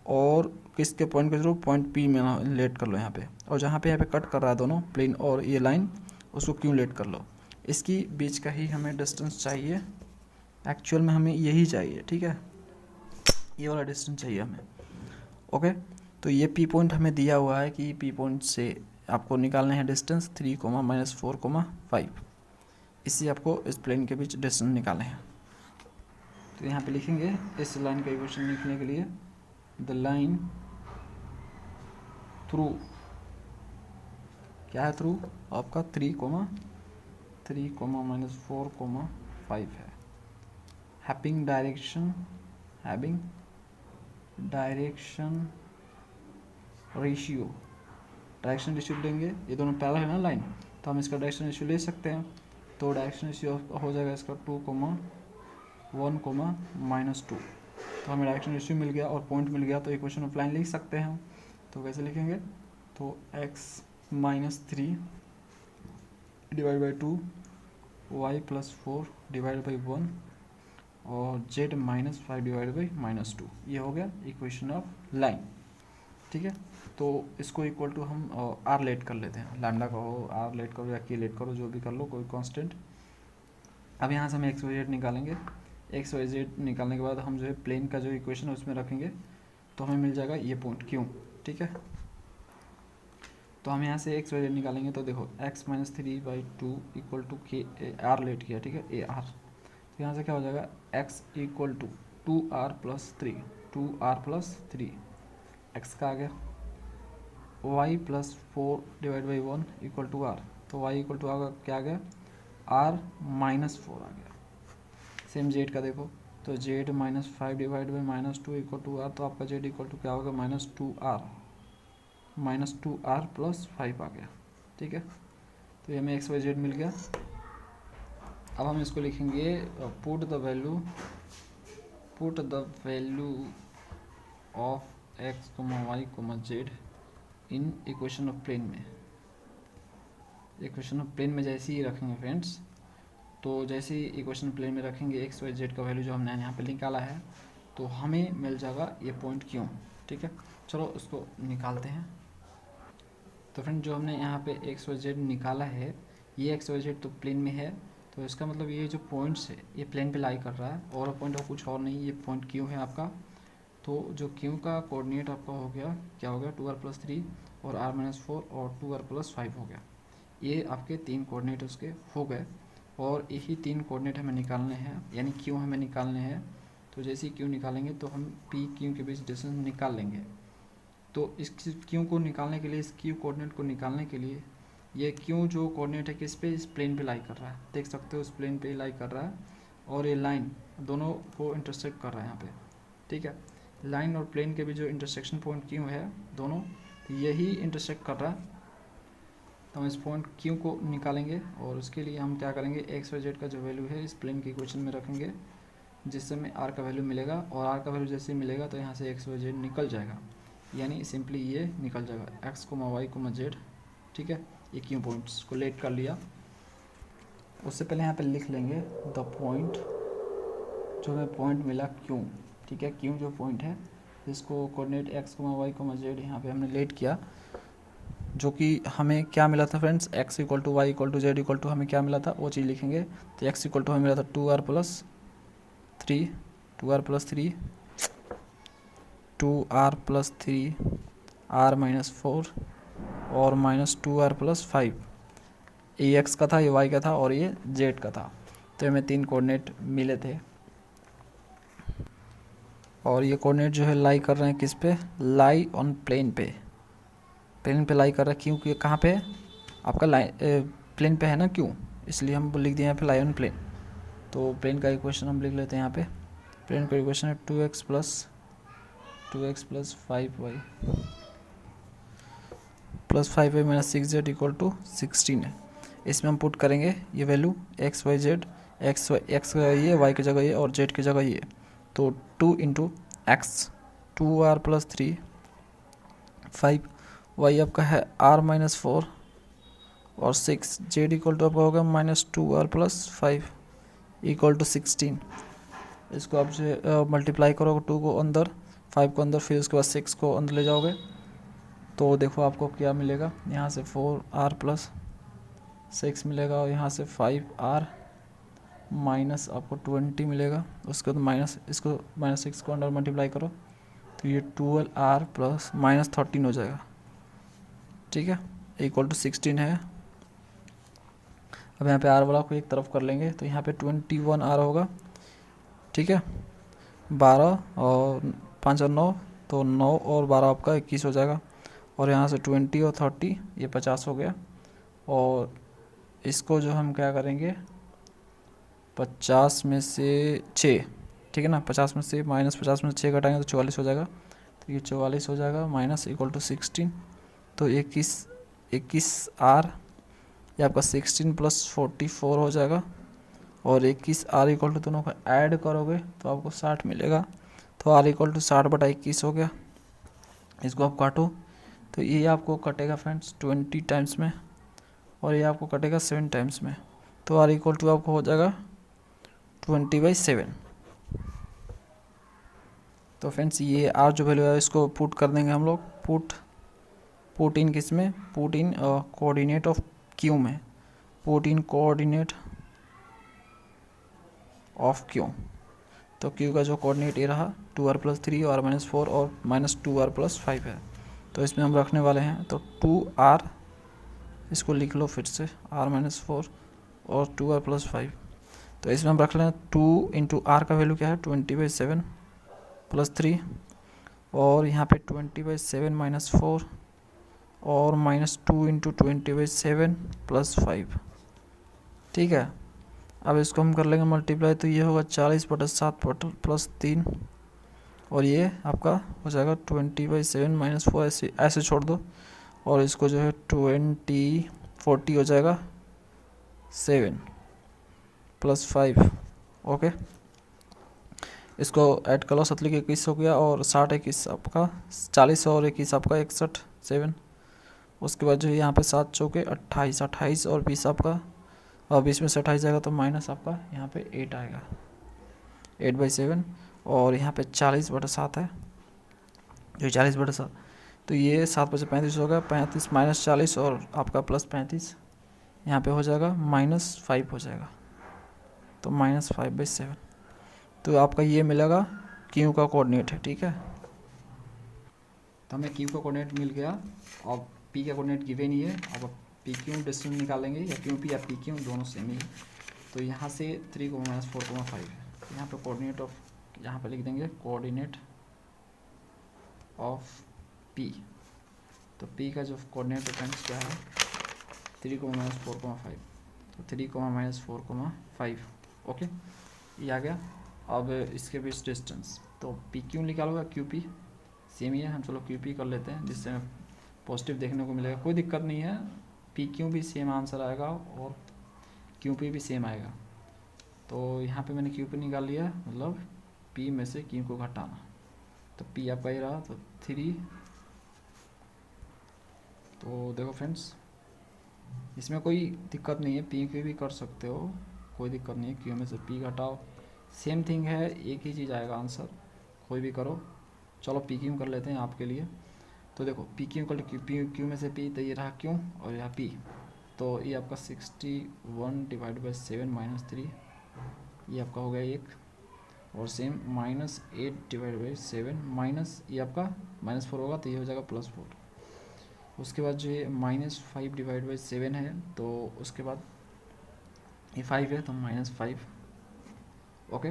और किसके पॉइंट के थ्रू, पॉइंट P में लेट कर लो यहाँ पे, और जहाँ पे कट कर रहा है दोनों प्लेन और ये लाइन, उसको क्यों लेट कर लो, इसकी बीच का ही हमें डिस्टेंस चाहिए। एक्चुअल में हमें यही चाहिए। ठीक है, ये वाला डिस्टेंस चाहिए हमें। ओके, तो ये P पॉइंट हमें दिया हुआ है कि P पॉइंट से आपको निकालना है डिस्टेंस 3, -4, 5। इससे आपको इस प्लेन के बीच डिस्टेंस निकालना है। तो यहाँ पे लिखेंगे इस लाइन का इक्वेशन लिखने के लिए, द लाइन थ्रू, क्या है थ्रू आपका 3, -4, 5 है, having direction ratio. Direction ratio लेंगे, ये दोनों पैरेलल है ना लाइन, तो हम इसका डायरेक्शन रेशियो ले सकते हैं। तो डायरेक्शन रेशियो हो जाएगा इसका 2, 1, -2। तो हमें डायरेक्शन रेशियो मिल गया और पॉइंट मिल गया, तो इक्वेशन ऑफ लाइन लिख सकते हैं हम। तो कैसे लिखेंगे, तो x - 3 divide by 2, y + 4 divide by 1 और z - 5 डिवाइड बाई -2। ये हो गया इक्वेशन ऑफ लाइन। ठीक है, तो इसको इक्वल टू हम r लेट कर लेते हैं, लैम्डा कहो, r लेट करो या k लेट करो, जो भी कर लो, कोई कांस्टेंट। अब यहाँ से हम x, y, z निकालेंगे। x, y, z निकालने के बाद हम जो है प्लेन का जो इक्वेशन है उसमें रखेंगे, तो हमें मिल जाएगा ये पॉइंट Q। ठीक है, तो हम यहाँ से x, y, z निकालेंगे, तो देखो x - 3/2 = k, r लेट किया। ठीक है, AR, तो यहाँ से क्या हो जाएगा, x = 2r + 3, 2r + 3, x का आ गया, y + 4 डिवाइड बाई 1 = r, तो y = आगा क्या आ गया, r - 4 आ गया। सेम z का देखो, तो z - 5 डिवाइड बाई -2 = r, तो आपका z = क्या होगा, -2r + 5 आ गया। ठीक है, तो ये हमें x, y, z मिल गया। अब हम इसको लिखेंगे, put the value of x comma y comma z in equation of plane में। इक्वेशन ऑफ प्लेन में जैसे ही रखेंगे फ्रेंड्स, तो जैसे ही इक्वेशन प्लेन में रखेंगे एक्स वाई जेड का वैल्यू जो हमने यहाँ पे निकाला है, तो हमें मिल जाएगा ये पॉइंट क्यों। ठीक है, चलो उसको निकालते हैं। तो फ्रेंड जो हमने यहाँ पे एक्स वाई जेड निकाला है, ये एक्स वाई जेड तो प्लेन में है, तो इसका मतलब ये जो पॉइंट्स है ये प्लेन पे लाई कर रहा है, और पॉइंट और कुछ और नहीं, ये पॉइंट क्यू है आपका। तो जो क्यू का कोऑर्डिनेट आपका हो गया, क्या हो गया, 2r+3 और r-4 और 2r+5 हो गया। ये आपके 3 कोऑर्डिनेट उसके हो गए, और यही 3 कोऑर्डिनेट हमें निकालने हैं, यानी क्यू हमें निकालने हैं। तो जैसे ही क्यू निकालेंगे तो हम पी क्यू के बीच डिस्टेंस निकाल लेंगे। तो इस क्यू को निकालने के लिए, इस क्यू कोऑर्डिनेट को निकालने के लिए, ये क्यू जो कोऑर्डिनेट है किस पे, इस प्लेन पे लाई कर रहा है, देख सकते हो, इस प्लेन पे लाई कर रहा है, और ये लाइन दोनों को इंटरसेक्ट कर रहा है यहाँ पे। ठीक है, लाइन और प्लेन के भी जो इंटरसेक्शन पॉइंट क्यू है दोनों, यही इंटरसेक्ट कर रहा है। तो हम इस पॉइंट क्यू को निकालेंगे, और उसके लिए हम क्या करेंगे, एक्स वाई जेड का जो वैल्यू है इस प्लेन की इक्वेशन में रखेंगे, जिससे हमें आर का वैल्यू मिलेगा, और आर का वैल्यू जैसे मिलेगा तो यहाँ से एक्स वाई जेड निकल जाएगा, यानी सिंपली ये निकल जाएगा x comma y comma z. ठीक है, ये क्यू पॉइंट्स को लेट कर लिया। उससे पहले यहाँ पे लिख लेंगे द पॉइंट, जो हमें पॉइंट मिला क्यू। ठीक है, क्यू जो पॉइंट है जिसको coordinate x comma y comma z यहाँ पे हमने लेट किया, जो कि हमें क्या मिला था friends, x equal to y equal to z equal to हमें क्या मिला था वो चीज़ लिखेंगे। तो x इक्वल टू हमें मिला था 2r+3 2r+3 2r+3 r-4 और -2r+5। ये x का था, ये y का था, और ये z का था। तो हमें 3 कोऑर्डिनेट मिले थे, और ये कोऑर्डिनेट जो है लाई कर रहे हैं किस पे, लाई ऑन प्लेन पे। प्लेन पे लाई कर रहा है, क्योंकि कहाँ पे आपका लाइन प्लेन पे है ना क्यों, इसलिए हम लिख दिए यहाँ पे लाई ऑन प्लेन। तो प्लेन का इक्वेशन हम लिख लेते हैं यहाँ पे। प्लेन का इक्वेशन है 2x + 5y + 5y - 6z = 16 है। इसमें हम पुट करेंगे ये value x y z, x ये, वाई की जगह ये, और जेड की जगह ये। तो 2 × x 2r+3 5 y आपका है r-4 और 6 जेड इक्वल टू आपका होगा -2r+5 = 16। इसको आप जो मल्टीप्लाई करोगे, 2 को अंदर, 5 को अंदर, फिर उसके बाद 6 को अंदर ले जाओगे, तो देखो आपको क्या मिलेगा, यहाँ से 4r+6 मिलेगा, और यहाँ से 5r माइनस आपको 20 मिलेगा। उसके बाद माइनस, इसको -6 को अंदर मल्टीप्लाई करो, तो ये 12r + -13 हो जाएगा। ठीक है, = 16 है। अब यहाँ पे r वाला को एक तरफ कर लेंगे, तो यहाँ पे 21r होगा। ठीक है, 12 और 5 और 9, तो 9 और 12 आपका 21 हो जाएगा, और यहाँ से 20 और 30 ये 50 हो गया। और इसको जो हम क्या करेंगे, 50 में से 6, ठीक है ना, 50 में से -50 में से 6 घटाएंगे तो 44 हो जाएगा। तो ये 44 हो जाएगा, माइनस = 16, तो 21r, ये आपका 16 + 44 हो जाएगा, और 21r = दोनों को ऐड करोगे तो आपको 60 मिलेगा। तो r = 60/21 हो गया। इसको आप काटो, तो ये आपको कटेगा फ्रेंड्स 20 टाइम्स में, और ये आपको कटेगा 7 टाइम्स में। तो r = आपको हो जाएगा 20/7। तो फ्रेंड्स ये r जो वैल्यू है इसको पुट कर देंगे हम लोग, पुट इन किस में, put in coordinate of Q में, put in coordinate of Q. तो क्यू का जो कोऑर्डिनेट ये रहा 2r+3 और r-4 और -2r+5 है। तो इसमें हम रखने वाले हैं, तो 2r, इसको लिख लो फिर से, r-4 और 2r+5। तो इसमें हम रख लें 2 × r का वैल्यू क्या है, 20/7 + 3, और यहाँ पे 20/7 - 4 और -2 × 20/7 + 5। ठीक है, अब इसको हम कर लेंगे मल्टीप्लाई, तो ये होगा 40/7 + 3, और ये आपका हो जाएगा 20/7 - 4, ऐसे छोड़ दो, और इसको जो है 40 हो जाएगा 7 + 5। ओके, इसको ऐड कर लो, 7 21 हो गया, और 60 21 आपका 40 और 21 आपका 61 7। उसके बाद जो है यहाँ पे 7 चौके 28, 28 और 20 आपका, और 20 में से 28 जाएगा तो माइनस आपका यहाँ पे 8 आएगा, 8/7। और यहाँ पे 40/7 है, जो 40/7, तो ये 7/35 होगा, 35 माइनस 40 और आपका प्लस 35, यहाँ पे हो जाएगा -5 हो जाएगा, तो -5/7। तो आपका ये मिलेगा क्यू का कोऑर्डिनेट है, ठीक है। तो हमें क्यू का कोऑर्डिनेट मिल गया, और पी का कोऑर्डिनेट गिवन ही है। अब पी क्यू डिस्टेंस निकालेंगे, या क्यू पी या पी क्यू दोनों सेम ही है। तो यहाँ से 3, -4, 5 है, यहाँ पे कोऑर्डिनेट ऑफ, यहाँ पे लिख देंगे कोऑर्डिनेट ऑफ पी। तो पी का जो कोऑर्डिनेट डिफरेंस क्या है, 3, -4, 5, तो 3, -4, 5, ओके, ये आ गया। अब इसके बीच डिस्टेंस, तो पी क्यू निकालोगे, क्यू पी सेम ही है, हम चलो क्यू पी कर लेते हैं, जिससे हमें पॉजिटिव देखने को मिलेगा, कोई दिक्कत नहीं है। पी क्यू भी सेम आंसर आएगा और क्यू पी भी सेम आएगा। तो यहाँ पे मैंने क्यू पी निकाल लिया, मतलब पी में से क्यू को घटाना, तो पी आपका ही रहा, तो 3। तो देखो फ्रेंड्स, इसमें कोई दिक्कत नहीं है, पी क्यू भी कर सकते हो, कोई दिक्कत नहीं है। क्यू में से पी घटाओ, सेम थिंग है, एक ही चीज़ आएगा आंसर, कोई भी करो। चलो पी क्यू कर लेते हैं आपके लिए। तो देखो पी क्यू कर क्यू में से पी, तो ये रहा क्यू और यह पी, तो ये आपका 61/7 - 3, ये आपका हो गया 1, और सेम -8/7 माइनस, ये आपका -4 होगा, तो ये हो जाएगा +4। उसके बाद जो ये -5/7 है, तो उसके बाद ये 5 है, तो -5, ओके।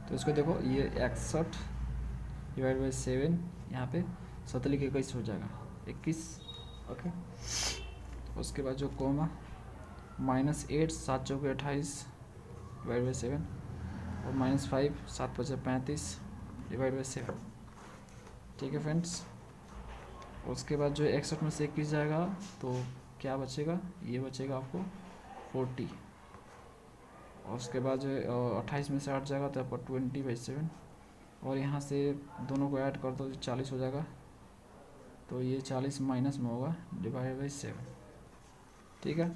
तो इसको देखो, ये 61/7, यहाँ पे 7 21 हो जाएगा, 21, ओके। उसके बाद जो कोमा, -8, 7 चौके 28/7, और -5, 7/35/7, ठीक है फ्रेंड्स। उसके बाद जो 61 में से 21 जाएगा, तो क्या बचेगा, ये बचेगा आपको 40, और उसके बाद जो 28 में से 8 जाएगा, तो आपका 20/7, और यहाँ से दोनों को ऐड कर दो, 40 हो जाएगा, तो ये 40 माइनस में होगा, /7, ठीक है।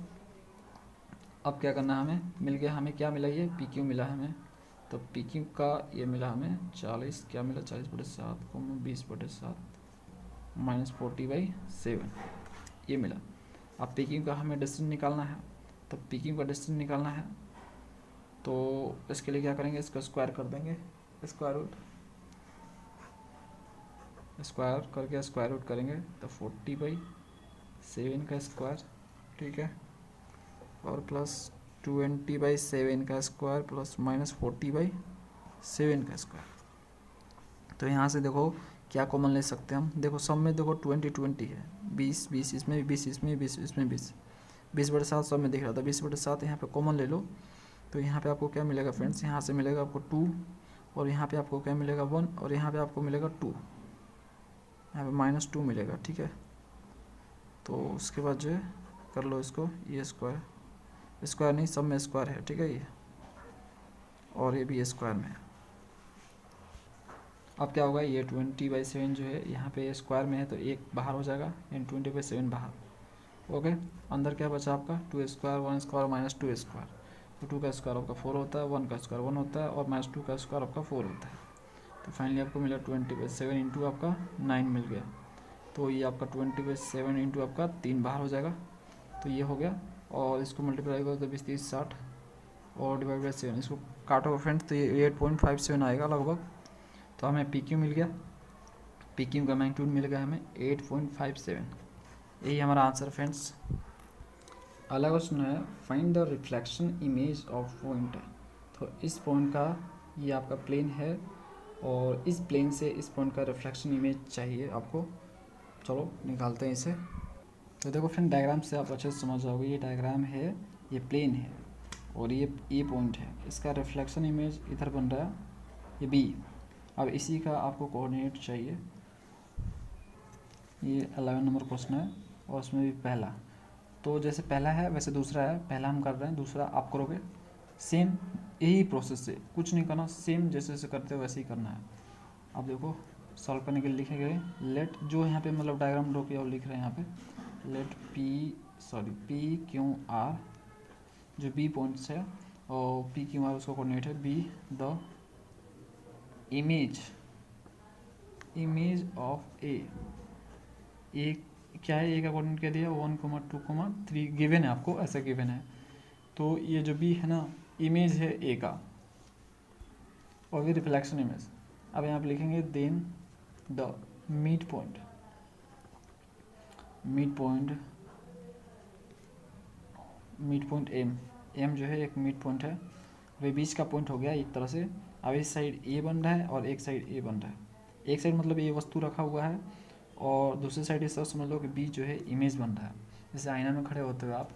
अब क्या करना है, हमें मिल गया, हमें क्या मिला, ये पी क्यू मिला हमें। तो पी क्यू का ये मिला हमें 40, क्या मिला, 40/7, 20/7 -40/7, ये मिला। अब पी क्यू का हमें डिस्टेंस निकालना है, तो पी क्यू का डिस्टेंस निकालना है, तो इसके लिए क्या करेंगे, इसका स्क्वायर कर देंगे, स्क्वायर रूट करेंगे, तो 40/7 का स्क्वायर, ठीक है, और प्लस 20/7 का स्क्वायर, प्लस -40/7 का स्क्वायर। तो यहाँ से देखो क्या कॉमन ले सकते हैं हम, देखो सब में देखो 20 है, 20 इसमें भी, 20 इसमें भी, 20 इसमें, 20/7 सब में दिख रहा था, 20/7 यहाँ पे कॉमन ले लो। तो यहाँ पे आपको क्या मिलेगा फ्रेंड्स, यहाँ से मिलेगा आपको 2, और यहाँ पे आपको क्या मिलेगा 1, और यहाँ पे आपको मिलेगा 2, यहाँ पे -2 मिलेगा, ठीक है। तो उसके बाद जो है कर लो इसको, ये स्क्वायर नहीं, सब में स्क्वायर है, ठीक है, ये और ये भी स्क्वायर में है। अब क्या होगा, ये 20/7 जो है यहाँ पे स्क्वायर में है, तो 1 बाहर हो जाएगा, यानी 20/7 बाहर, ओके। अंदर क्या बचा आपका, 2 स्क्वायर, 1 स्क्वायर, -2 स्क्वायर, तो 2 का स्क्वायर आपका 4 होता है, 1 का स्क्वायर 1 होता है, और -2 का स्क्वायर आपका 4 होता है। तो फाइनली आपको मिला 20/7 इंटू आपका 9 मिल गया। तो ये आपका 20/7 इंटू आपका 3 बाहर हो जाएगा, तो ये हो गया, और इसको मल्टीप्लाई करो तो 20 30 60, और /7, इसको काटोगे फ्रेंड्स, तो ये 8.57 आएगा लगभग। तो हमें पी क्यू मिल गया, पी क्यू का मैग्नीट्यूड मिल गया हमें 8.57, यही हमारा आंसर फ्रेंड्स। अगला क्वेश्चन है, find the reflection image of point. तो इस पॉइंट का ये आपका प्लेन है, और इस प्लेन से इस पॉइंट का रिफ्लेक्शन इमेज चाहिए आपको। चलो निकालते हैं इसे। तो देखो फ्रेंड, डायग्राम से आप अच्छे से समझ जाओगे, ये डायग्राम है, ये प्लेन है, और ये पॉइंट है, इसका रिफ्लेक्शन इमेज इधर बन रहा है, ये बी। अब इसी का आपको कोऑर्डिनेट चाहिए, ये 11 नंबर क्वेश्चन है, और उसमें भी पहला, तो जैसे पहला है वैसे दूसरा है, पहला हम कर रहे हैं, दूसरा आप करोगे, सेम यही प्रोसेस से, कुछ नहीं करना, सेम जैसे जैसे करते हो वैसे ही करना है। अब देखो सॉल्व करने के लिए लिखेंगे लेट, जो यहाँ पे मतलब डायग्राम ड्रॉ किया वो लिख रहे हैं यहाँ पे, लेट पी क्यू आर, जो बी पॉइंट्स है और पी क्यू आर उसका कोऑर्डिनेट है, बी द इमेज ऑफ ए क्या है, ए का कोऑर्डिनेट क्या दिया 1,2,3 गिवन है आपको, ऐसा गिवन है। तो ये जो बी है ना, इमेज है ए का और भी रिफ्लेक्शन इमेज। अब यहाँ पे लिखेंगे then the mid point M जो है एक मिड पॉइंट है, वही बीच का पॉइंट हो गया एक तरह से। अब इस साइड ए बन रहा है और एक साइड ए बन रहा है, एक साइड मतलब ये वस्तु रखा हुआ है और दूसरी साइड इस तरह समझ लो कि बी जो है इमेज बन रहा है। जैसे आईना में खड़े होते हो आप,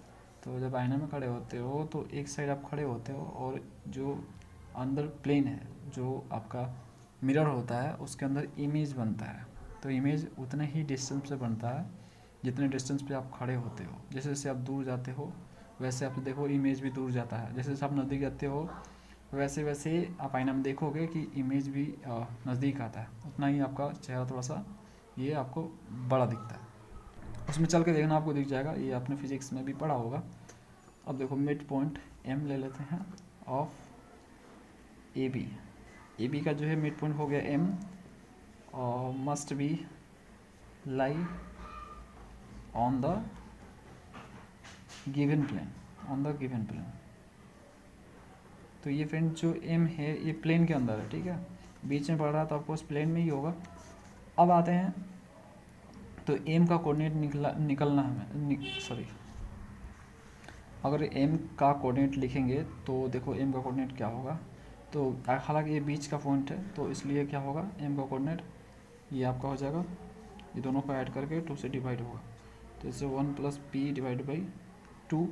तो जब आईना में खड़े होते हो तो एक साइड आप खड़े होते हो और जो अंदर प्लेन है, जो आपका मिरर होता है, उसके अंदर इमेज बनता है। तो इमेज उतने ही डिस्टेंस पे बनता है जितने डिस्टेंस पे आप खड़े होते हो। जैसे जैसे आप दूर जाते हो वैसे आप देखो इमेज भी दूर जाता है, जैसे जैसे आप नज़दीक जाते हो वैसे वैसे आप आईना में देखोगे कि इमेज भी नज़दीक आता है, उतना ही आपका चेहरा थोड़ा सा ये आपको बड़ा दिखता है। उसमें चल के देखना, आपको दिख जाएगा, ये आपने फिजिक्स में भी पढ़ा होगा। अब देखो मिड पॉइंट एम ले लेते हैं ऑफ ए बी का जो है मिड पॉइंट हो गया एम और must be lie on the given plane. तो ये फ्रेंड जो एम है ये प्लेन के अंदर है, ठीक है, बीच में पड़ रहा है तो आपको उस प्लेन में ही होगा। अब आते हैं तो एम का कोऑर्डिनेट निकलना हमें अगर एम का कोऑर्डिनेट लिखेंगे तो देखो एम का कोऑर्डिनेट क्या होगा। तो हालांकि ये बीच का पॉइंट है तो इसलिए क्या होगा, एम का कोऑर्डिनेट ये आपका हो जाएगा, ये दोनों को ऐड करके 2 से डिवाइड होगा, तो इससे 1 + p डिवाइड बाई 2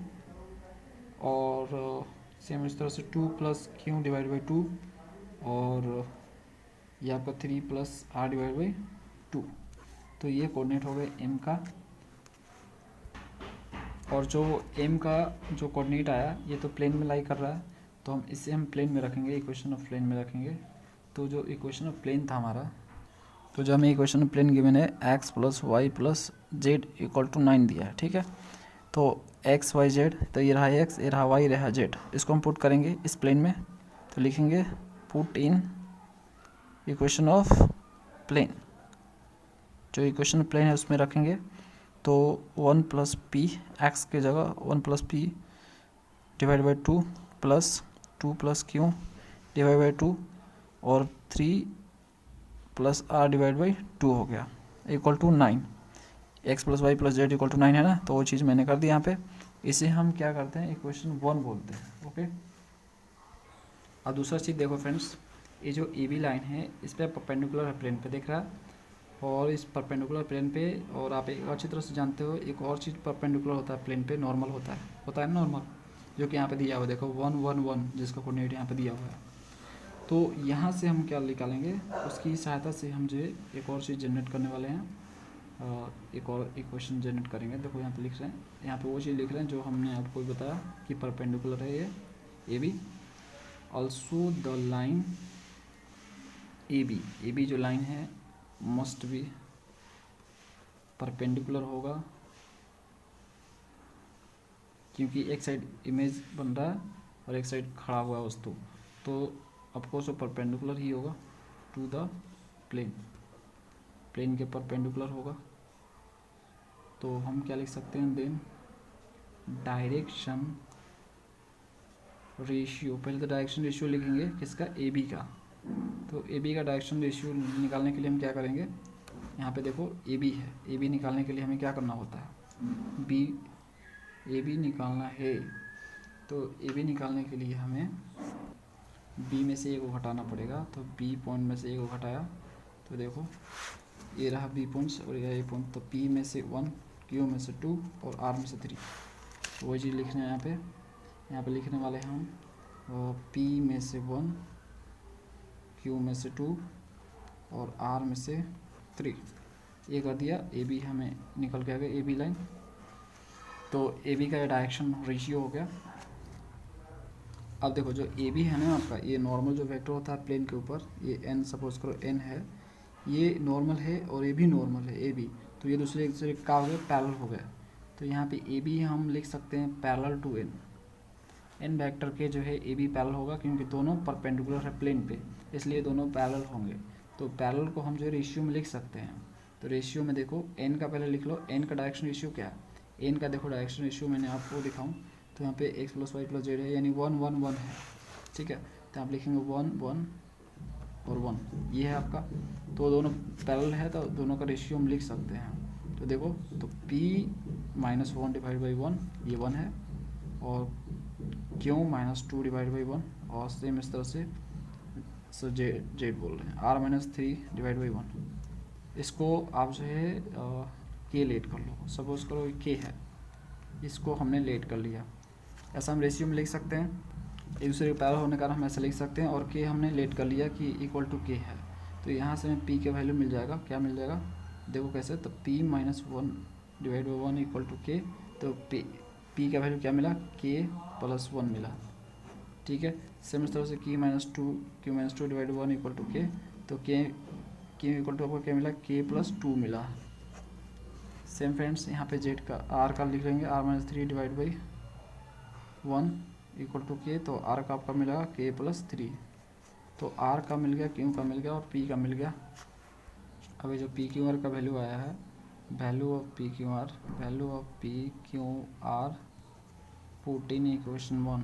और सेम इस तरह से 2 + q डिवाइड बाई 2 और ये आपका 3 + r डिवाइड बाई 2। तो ये कोऑर्डिनेट हो गए m का, और जो m का जो कोऑर्डिनेट आया ये तो प्लेन में लाई कर रहा है, तो हम इसे प्लेन में रखेंगे, इक्वेशन ऑफ प्लेन में रखेंगे। तो जो इक्वेशन ऑफ प्लेन था हमारा, तो जो हमें इक्वेशन ऑफ प्लेन गिवन है x + y + z = 9 दिया है, ठीक है। तो x y z, तो ये रहा x, ये रहा y, रहा z, इसको हम पुट करेंगे इस प्लेन में, तो लिखेंगे put in equation of plane. जो इक्वेशन ऑफ प्लेन है उसमें रखेंगे, तो 1 + p x के जगह 1 + p divide by 2 + 2 + q divide by 2 और 3 + r डिवाइड बाई 2 हो गया = 9। x + y + z = 9 है ना, तो वो चीज़ मैंने कर दी यहाँ पे। इसे हम क्या करते हैं, इक्वेशन 1 बोलते हैं, ओके। अब दूसरा चीज़ देखो फ्रेंड्स, ये जो ए बी लाइन है इस पर परपेंडिकुलर है, प्लेन पे दिख रहा है, और इस परपेंडिकुलर प्लेन पे, और आप एक अच्छी तरह से जानते हो एक और चीज़ परपेंडिकुलर होता है प्लेन पे, नॉर्मल होता है नॉर्मल, जो कि यहाँ पे दिया हुआ है, देखो 1 1 1 जिसका कोऑर्डिनेट यहाँ पे दिया हुआ है। तो यहाँ से हम क्या निकालेंगे, उसकी सहायता से हम जो है एक और चीज़ जनरेट करने वाले हैं, एक और इक्वेशन जनरेट करेंगे। देखो यहाँ पे लिख रहे हैं, यहाँ पे वो चीज़ लिख रहे हैं जो हमने आपको बताया कि परपेंडिकुलर है ये A B. Also the line A B जो लाइन है मस्ट बी परपेंडिकुलर होगा, क्योंकि एक साइड इमेज बन रहा है और एक साइड खड़ा हुआ है वस्तु, तो ऑफकोर्स वो परपेंडिकुलर ही होगा टू द प्लेन के परपेंडिकुलर होगा। तो हम क्या लिख सकते हैं, देन डायरेक्शन रेशियो, पहले तो डायरेक्शन रेशियो लिखेंगे किसका, ए बी का। तो ए बी का डायरेक्शन रेशियो निकालने के लिए हम क्या करेंगे, यहाँ पे देखो ए बी है, ए बी निकालने के लिए हमें क्या करना होता है, ए बी निकालना है। तो ए बी निकालने के लिए हमें बी में से ए को घटाना पड़ेगा, तो बी पॉइंट में से ए को घटाया तो देखो ये रहा बी पॉइंट्स और ये पॉइंट, तो पी में से 1, क्यू में से 2 और आर में से 3। तो वही चीज़ लिखना है यहाँ पे लिखने वाले हैं हम पी में से 1, क्यू में से 2 और आर में से 3। ये कर दिया, ए बी हमें निकल के आ गया ए बी लाइन। तो ए बी का डायरेक्शन रेशियो हो गया, अब देखो जो ए बी है ना आपका, ये नॉर्मल जो वेक्टर होता है प्लेन के ऊपर, ये एन सपोज करो एन है, ये नॉर्मल है और ये भी नॉर्मल है ए बी, तो ये दूसरे एक दूसरे का हो गया पैरेलल हो गया। तो यहाँ पे ए बी हम लिख सकते हैं parallel to N, N vector के जो है ए बी पैरेलल होगा क्योंकि दोनों परपेंडिकुलर है प्लेन पे, इसलिए दोनों पैरेलल होंगे। तो पैरेलल को हम जो है रेशियो में लिख सकते हैं। तो रेशियो में देखो एन का पहले लिख लो, एन का डायरेक्शन रेशियो क्या है, एन का देखो डायरेक्शन रेशियो मैंने आपको दिखाऊँ तो यहाँ पे x plus y plus z है, यानी 1 1 1 है, ठीक है। तो आप लिखेंगे 1 1 और 1, ये है आपका। तो दोनों पैरेलल है तो दोनों का रेशियो हम लिख सकते हैं। तो देखो तो p माइनस 1 डिवाइड बाई 1 ये 1 है, और q माइनस 2 डिवाइड बाई 1, और सेम इस तरह से सर जेड बोल रहे हैं r माइनस 3 डिवाइड बाई 1। इसको आप जो है k लेट कर लो, सपोज करो k है, इसको हमने लेट कर लिया, ऐसा हम रेशियो में लिख सकते हैं। एक दूसरे के पैरेलल होने का हम ऐसे लिख सकते हैं, और k हमने लेट कर लिया कि इक्वल टू k है। तो यहाँ से हमें p के वैल्यू मिल जाएगा, क्या मिल जाएगा देखो कैसे, तो p minus 1 divide by 1 equal to k। तो p का वैल्यू क्या मिला, k प्लस 1 मिला, ठीक है। सेम इस तरह से q minus 2 divide by 1 equal to k। तो k इक्वल टू आपको क्या मिला, k प्लस 2 मिला। सेम फ्रेंड्स यहाँ पे जेड का r का लिख लेंगे, r minus 3 divide by 1 equal to k। तो r का आपका मिलेगा k प्लस 3। तो r का मिल गया, q का मिल गया और p का मिल गया। अभी जो पी क्यू आर का वैल्यू आया है, value of P Q R put in equation 1,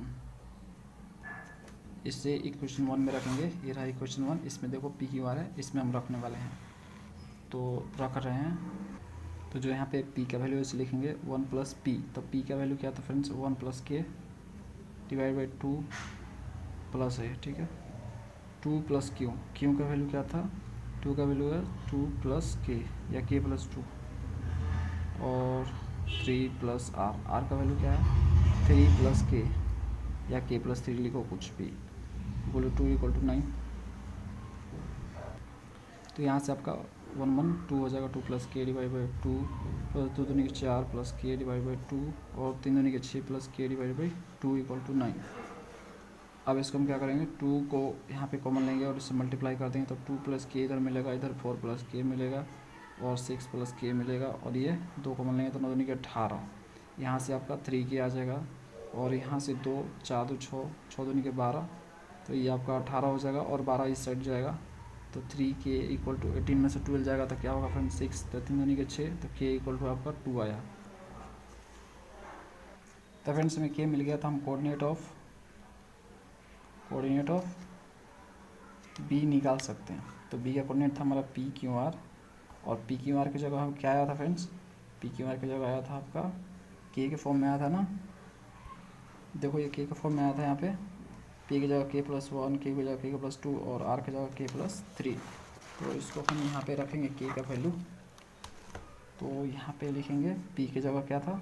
इससे इक्वेशन 1 में रखेंगे। ये रहा इक्वेशन 1, इसमें देखो पी क्यू आर है, इसमें हम रखने वाले हैं, तो रख रहे हैं। तो जो यहाँ पे p का वैल्यू इसे लिखेंगे 1 प्लस पी। तो p का वैल्यू क्या था फ्रेंड्स, 1 प्लस के डिवाइड बाई 2 प्लस है, ठीक है, 2 प्लस क्यू का वैल्यू क्या था, 2 का वैल्यू है 2 प्लस के या k प्लस 2, और 3 प्लस r का वैल्यू क्या है 3 प्लस के या k प्लस 3 लिखो कुछ भी, बोलो 2 इक्वल टू 9। तो यहाँ से आपका 1 1 2 हो जाएगा, 2 प्लस के डिवाइड बाई 2 प्लस 2 दूनी के 4 प्लस के डिवाइड बाई 2 और 3 दूनी के 6 प्लस के डिवाइड बाई 2 इक्वल टू 9। अब इसको हम क्या करेंगे, 2 को यहाँ पे कॉमन लेंगे और इससे मल्टीप्लाई कर देंगे। तो 2 प्लस के इधर मिलेगा, इधर 4 प्लस के मिलेगा और 6 प्लस के मिलेगा, और ये 2 कॉमन लेंगे तो 9 दूनी के 18। यहाँ से आपका 3 के आ जाएगा, और यहाँ से 2 4 2 6 6 दूनी के 12, तो ये आपका 18 हो जाएगा, और 12 इस साइड जाएगा। तो 3 के इक्वल टू 18 में से 12 जाएगा तो क्या होगा फ्रेंड 6, तो 3 दूनी के 6, तो के इक्वल टू आपका 2 आया। तो फ्रेंड्स हमें के मिल गया, तो हम कोऑर्डिनेट ऑफ बी निकाल सकते हैं। तो बी का कोऑर्डिनेट था हमारा पी क्यू आर, और पी क्यू आर की जगह हम क्या आया था फ्रेंड्स, पी क्यू आर की जगह आया था आपका के फॉर्म में आया था ना, देखो ये के के फॉर्म में आया था यहाँ पे, पी की जगह के प्लस 1, के की जगह के प्लस 2 और आर की जगह के प्लस 3। तो इसको हम यहाँ पे रखेंगे के का वैल्यू, तो यहाँ पे लिखेंगे पी की जगह क्या था,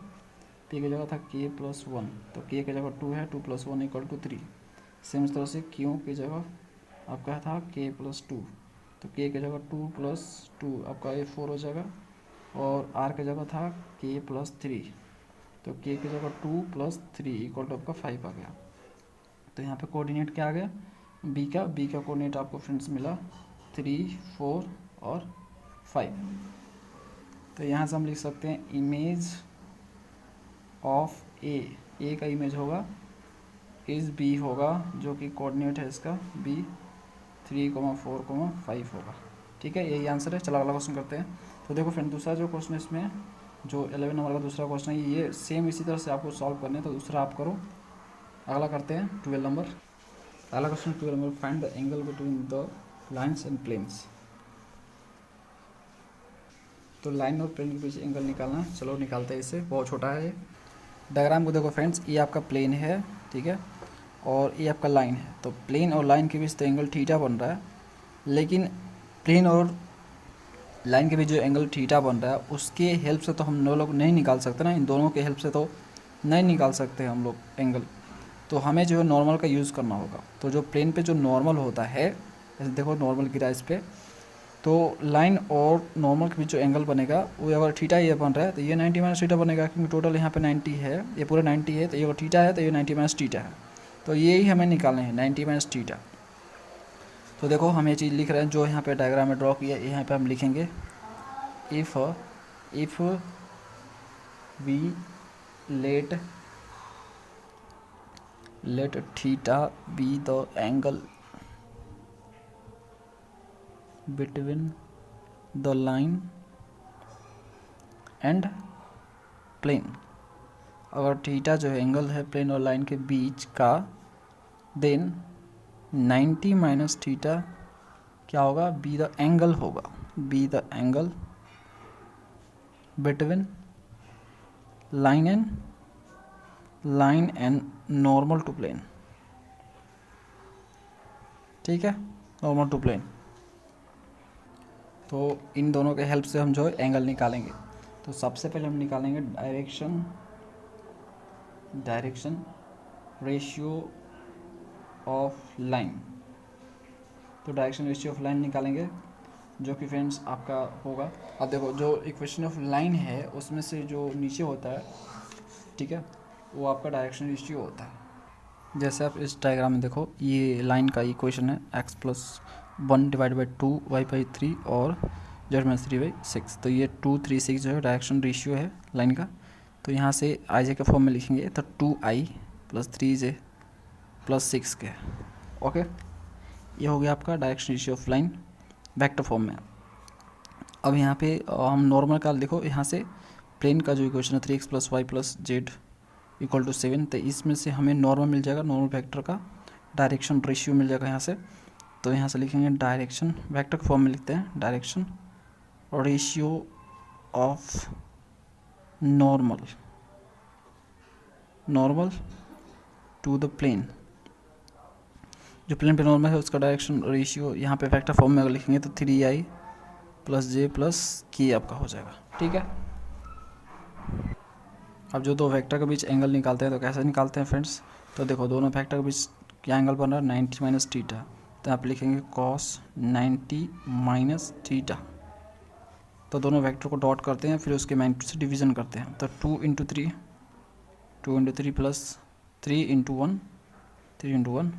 पी की जगह था के प्लस 1, तो के की जगह 2 है, 2 प्लस 1 इक्वल टू 3। सेम इस तरह से क्यू की जगह आपका था के प्लस 2, तो के की जगह 2 प्लस 2 आपका ये 4 हो जाएगा, और आर की जगह था के प्लस 3, तो के की जगह 2 प्लस 3 इक्वल टू आपका 5 आ गया। तो यहाँ पे कोऑर्डिनेट क्या आ गया, बी का कोऑर्डिनेट आपको फ्रेंड्स मिला 3 4 और 5। तो यहाँ से हम लिख सकते हैं इमेज ऑफ ए का इमेज होगा इस बी होगा, जो कि कोऑर्डिनेट है इसका बी 3, 4, 5 होगा, ठीक है, यही आंसर है। चलो अगला क्वेश्चन करते हैं। तो देखो फ्रेंड दूसरा जो क्वेश्चन है इसमें, जो 11 नंबर का दूसरा क्वेश्चन है, ये सेम इसी तरह से आपको सॉल्व करने हैं, तो दूसरा आप करो। अगला करते हैं 12 नंबर। अगला question 12 number, find the angle between the lines and planes. तो लाइन और प्लेन के बीच एंगल निकालना है, चलो निकालते हैं इसे, बहुत छोटा है। डायग्राम को देखो फ्रेंड्स, ये आपका प्लेन है, ठीक है, और ये आपका लाइन है। तो प्लेन और लाइन के बीच तो एंगल थीटा बन रहा है, लेकिन प्लेन और लाइन के बीच जो एंगल थीटा बन रहा है उसके हेल्प से तो हम लोग नहीं निकाल सकते ना, इन दोनों के हेल्प से तो नहीं निकाल सकते हम लोग एंगल। तो हमें जो है नॉर्मल का यूज़ करना होगा। तो जो प्लेन पे जो नॉर्मल होता है, जैसे देखो नॉर्मल गिरा इस पर, तो लाइन और नॉर्मल के बीच जो एंगल बनेगा वो अगर थीटा ये बन रहा है तो ये 90 माइनस थीटा बनेगा, क्योंकि टोटल यहाँ पे 90 है, ये पूरा 90 है, तो ये अगर थीटा है तो ये 90 माइनस थीटा है। तो यही हमें निकालने हैं 90 माइनस थीटा। तो देखो हम ये चीज़ लिख रहे हैं जो यहाँ पे डायग्राम में ड्रॉ किया, यहाँ पे हम लिखेंगे if we let theta be the angle between the line and plane। अगर थीटा जो है एंगल है प्लेन और लाइन के बीच का, देन 90 माइनस थीटा क्या होगा, बी द एंगल होगा, be the angle between line and normal to plane. ठीक है, नॉर्मल टू प्लेन। तो इन दोनों के हेल्प से हम जो है एंगल निकालेंगे। तो सबसे पहले हम निकालेंगे डायरेक्शन रेशियो ऑफ लाइन। तो डायरेक्शन रेशियो ऑफ लाइन निकालेंगे, जो कि फ्रेंड्स आपका होगा, अब देखो जो इक्वेशन ऑफ लाइन है उसमें से जो नीचे होता है, ठीक है, वो आपका डायरेक्शन रेशियो होता है। जैसे आप इस डायग्राम में देखो, ये लाइन का इक्वेशन है x+1 डिवाइड बाई 2 y/3 और z-3/6। तो ये 2, 3, 6 जो है डायरेक्शन रेशियो है लाइन का। तो यहाँ से i j के फॉर्म में लिखेंगे तो 2i + 3j + 6k। ओके, ये हो गया आपका direction ratio of line vector form में। अब यहाँ पे हम नॉर्मल का देखो, यहाँ से प्लेन का जो इक्वेशन है 3x + y + z = 7, तो इसमें से हमें नॉर्मल मिल जाएगा, नॉर्मल वेक्टर का डायरेक्शन रेशियो मिल जाएगा यहाँ से। तो यहाँ से लिखेंगे डायरेक्शन, वेक्टर के फॉर्म में लिखते हैं direction ratio of normal to the plane. जो प्लेन पे नॉर्मल है उसका डायरेक्शन रेशियो यहाँ पे वेक्टर फॉर्म में अगर लिखेंगे तो 3i + j + k आपका हो जाएगा। ठीक है, अब जो दो वेक्टर के बीच एंगल निकालते हैं तो कैसे निकालते हैं फ्रेंड्स। तो देखो दोनों वेक्टर के बीच क्या एंगल बन रहा है, 90 माइनस थीटा। तो आप लिखेंगे cos 90 माइनस थीटा। तो दोनों वेक्टर को डॉट करते हैं, फिर उसके मैग्नीट्यूड से डिवीज़न करते हैं। तो 2 × 3 + 3 × 1 3 × 1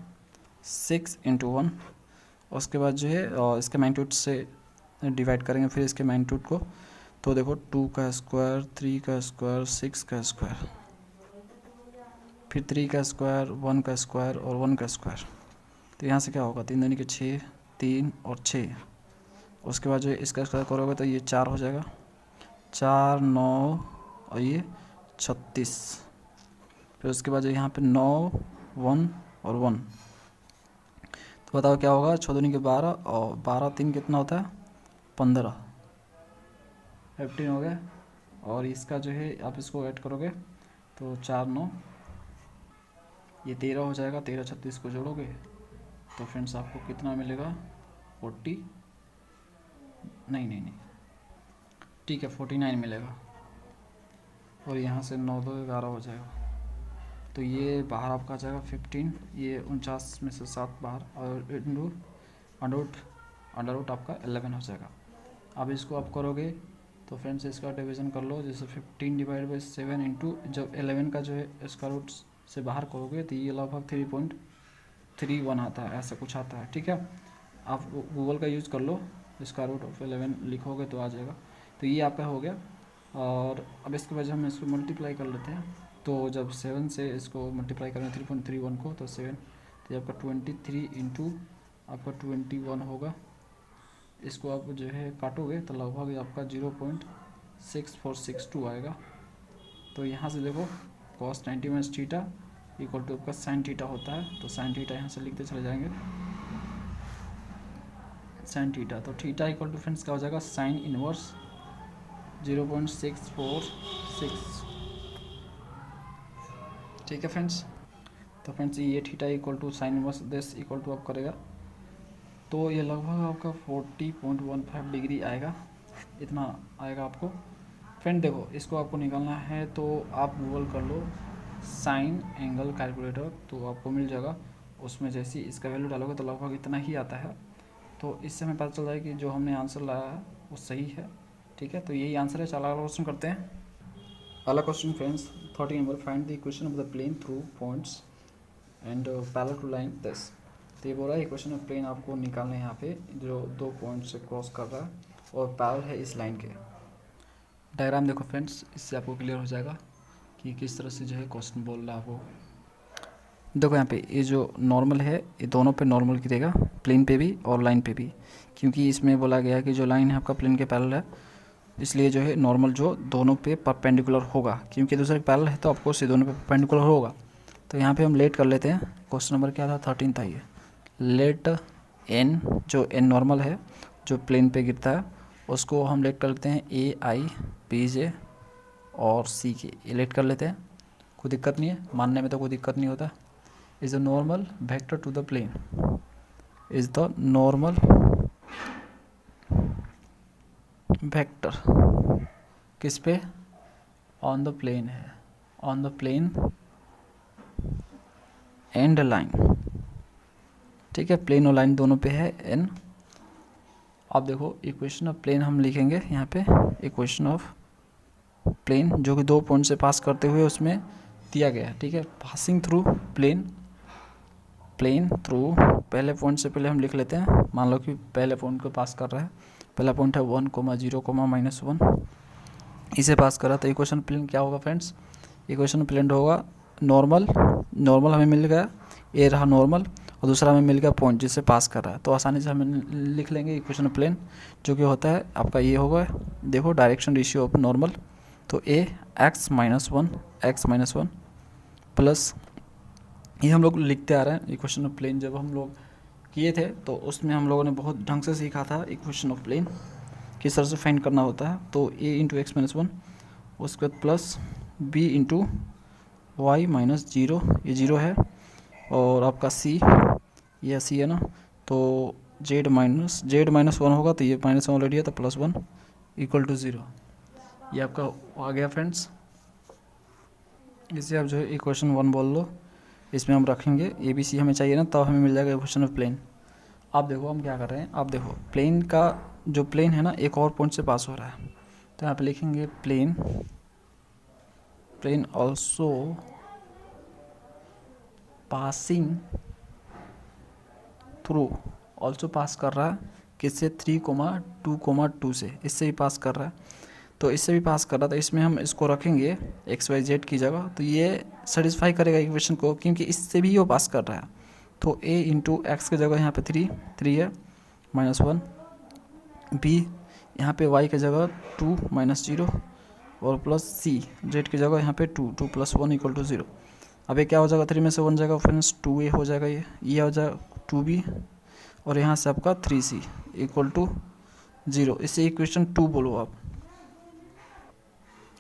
6 × 1। उसके बाद जो है इसके मैग्नीट्यूड से डिवाइड करेंगे फिर इसके मैग्नीट्यूड को। तो देखो 2 का स्क्वायर, 3 का स्क्वायर, 6 का स्क्वायर, फिर 3 का स्क्वायर, 1 का स्क्वायर और 1 का स्क्वायर। तो यहाँ से क्या होगा, 3 दूनी के 6, 3 और 6। उसके बाद जो इसका स्क्वायर करोगे तो ये 4 हो जाएगा, 4, 9 और ये 36। फिर उसके बाद जो यहाँ पे 9, 1 और 1। तो बताओ क्या होगा, 6 दूनी के 12 और 12 3 कितना होता है, 15 हो गया। और इसका जो है आप इसको ऐड करोगे तो 4, 9 ये 13 हो जाएगा। 13, 36 को जोड़ोगे तो फ्रेंड्स आपको कितना मिलेगा, 40 नहीं ठीक है 49 मिलेगा। और यहाँ से 9, 2, 11 हो जाएगा। तो ये बाहर आपका आ जाएगा 15, ये 49 में से 7 बाहर, और अंडर रूट आपका 11 हो जाएगा। अब इसको आप करोगे तो फ्रेंड्स इसका डिवीज़न कर लो, जैसे 15 डिवाइड बाई 7 इंटू जब 11 का जो है स्क्वायर रूट से बाहर करोगे तो ये लगभग 3.31 आता है, ऐसा कुछ आता है। ठीक है, आप गूगल का यूज़ कर लो, स्क्वायर रूट ऑफ 11 लिखोगे तो आ जाएगा। तो ये आपका हो गया। और अब इसके वजह हम इसको मल्टीप्लाई कर लेते हैं। तो जब 7 से इसको मल्टीप्लाई करें 3.31 को तो 7, तो आपका 23 इंटू आपका 21 होगा। इसको आप जो है काटोगे तो लगभग आपका 0.6462 आएगा। तो यहाँ से देखो cos 90 minus theta equal to आपका साइन थीटा होता है। तो साइन थीटा यहाँ से लिखते चले जाएंगे, साइन थीटा। तो थीटा इक्वल टू फ्रेंड्स क्या हो जाएगा, साइन इनवर्स 0.646। ठीक है फ्रेंड्स, तो फ्रेंड्स ये theta equal to sine inverse this equal to आप करेगा तो ये लगभग आपका 40.15 डिग्री आएगा, इतना आएगा आपको। फ्रेंड देखो इसको आपको निकालना है तो आप गूगल कर लो साइन एंगल कैलकुलेटर, तो आपको मिल जाएगा। उसमें जैसे इसका वैल्यू डालोगे तो लगभग इतना ही आता है। तो इससे हमें पता चल जाए कि जो हमने आंसर लाया है वो सही है। ठीक है, तो यही आंसर है। चलो अगला क्वेश्चन करते हैं। अगला question friends 30 number, find the equation of the plane through points and parallel to line this. तो ये बोल रहा है इक्वेशन ऑफ प्लेन आपको निकालना है यहाँ पे जो 2 पॉइंट से क्रॉस कर रहा है और पैरेलल है इस लाइन के। डायग्राम देखो फ्रेंड्स, इससे आपको क्लियर हो जाएगा कि किस तरह से जो है क्वेश्चन बोल रहा है आपको। देखो यहाँ पे ये जो नॉर्मल है ये दोनों पे नॉर्मल गिरेगा, प्लेन पे भी और लाइन पे भी, क्योंकि इसमें बोला गया है कि जो लाइन है आपका प्लेन के पैरेलल है, इसलिए जो है नॉर्मल जो दोनों पे परपेंडिकुलर होगा, क्योंकि दूसरे पैरेलल है तो ऑफकोर्स ये दोनों पे परपेंडिकुलर होगा। तो यहाँ पे हम लेट कर लेते हैं। क्वेश्चन नंबर क्या था, 13 था ये। लेट एन, जो एन नॉर्मल है जो प्लेन पे गिरता है, उसको हम लेट कर लेते हैं ए आई बी जे और सी के, ये लेट कर लेते हैं। कोई दिक्कत नहीं है, मानने में तो कोई दिक्कत नहीं होता। Is the normal vector to the plane, is the normal vector किस पे, ऑन द प्लेन है, on the plane and line, ठीक है, प्लेन और लाइन दोनों पे है एन। अब देखो इक्वेशन ऑफ प्लेन हम लिखेंगे यहाँ पे, इक्वेशन ऑफ प्लेन जो कि 2 पॉइंट से पास करते हुए उसमें दिया गया है, ठीक है, passing through plane, plane through, पहले पॉइंट से पहले हम लिख लेते हैं, मान लो कि पहले पॉइंट को पास कर रहा है, पहला पॉइंट है 1, 0, -1, इसे पास कर रहा है। तो इक्वेशन प्लेन क्या होगा फ्रेंड्स, इक्वेशन प्लेन होगा नॉर्मल, नॉर्मल हमें मिल गया, ए रहा नॉर्मल और दूसरा हमें मिल गया पॉइंट जिससे पास कर रहा है, तो आसानी से हमें लिख लेंगे इक्वेशन प्लेन जो कि होता है आपका ये होगा, देखो डायरेक्शन रेशियो ऑफ नॉर्मल, तो ए x -1 प्लस, ये हम लोग लिखते आ रहे हैं इक्वेशन ऑफ प्लेन। जब हम लोग किए थे तो उसमें हम लोगों ने बहुत ढंग से सीखा था इक्वेशन ऑफ प्लेन किस तरह से फाइंड करना होता है। तो a इंटू एक्स -1, उसके बाद प्लस b इंटू वाई -0, ये 0 है, और आपका c, ये c है ना, तो z -1 होगा, तो ये -1 ऑलरेडी है, तो +1 इक्वल टू 0, ये आपका आ गया फ्रेंड्स। इसे आप जो है इक्वेशन 1 बोल लो, इसमें हम रखेंगे ए बी सी हमें चाहिए ना, तब हमें मिल जाएगा इक्वेशन ऑफ प्लेन। अब देखो हम क्या कर रहे हैं, अब देखो प्लेन का जो प्लेन है ना एक और पॉइंट से पास हो रहा है, तो यहाँ पे लिखेंगे plane, plane also passing through, also pass कर रहा है किससे, 3,2,2 से, इससे भी पास कर रहा है, तो इससे भी पास कर रहा था, इसमें हम इसको रखेंगे XYZ की जगह, तो ये सेटिस्फाई करेगा इक्वेशन को, क्योंकि इससे भी वो पास कर रहा है। तो a इंटू एक्स की जगह यहाँ पे 3 है -1, b यहाँ पे y की जगह 2 -0 और प्लस c z की जगह यहाँ पे 2 + 1 इक्वल टू 0। अब ये क्या हो जाएगा, 3 में से 1 जाएगा फ्रेंड्स, 2a हो जाएगा, ये हो जाएगा 2b, और यहाँ से आपका 3c इक्वल टू 0, इसे इक्वेशन 2 बोलो आप।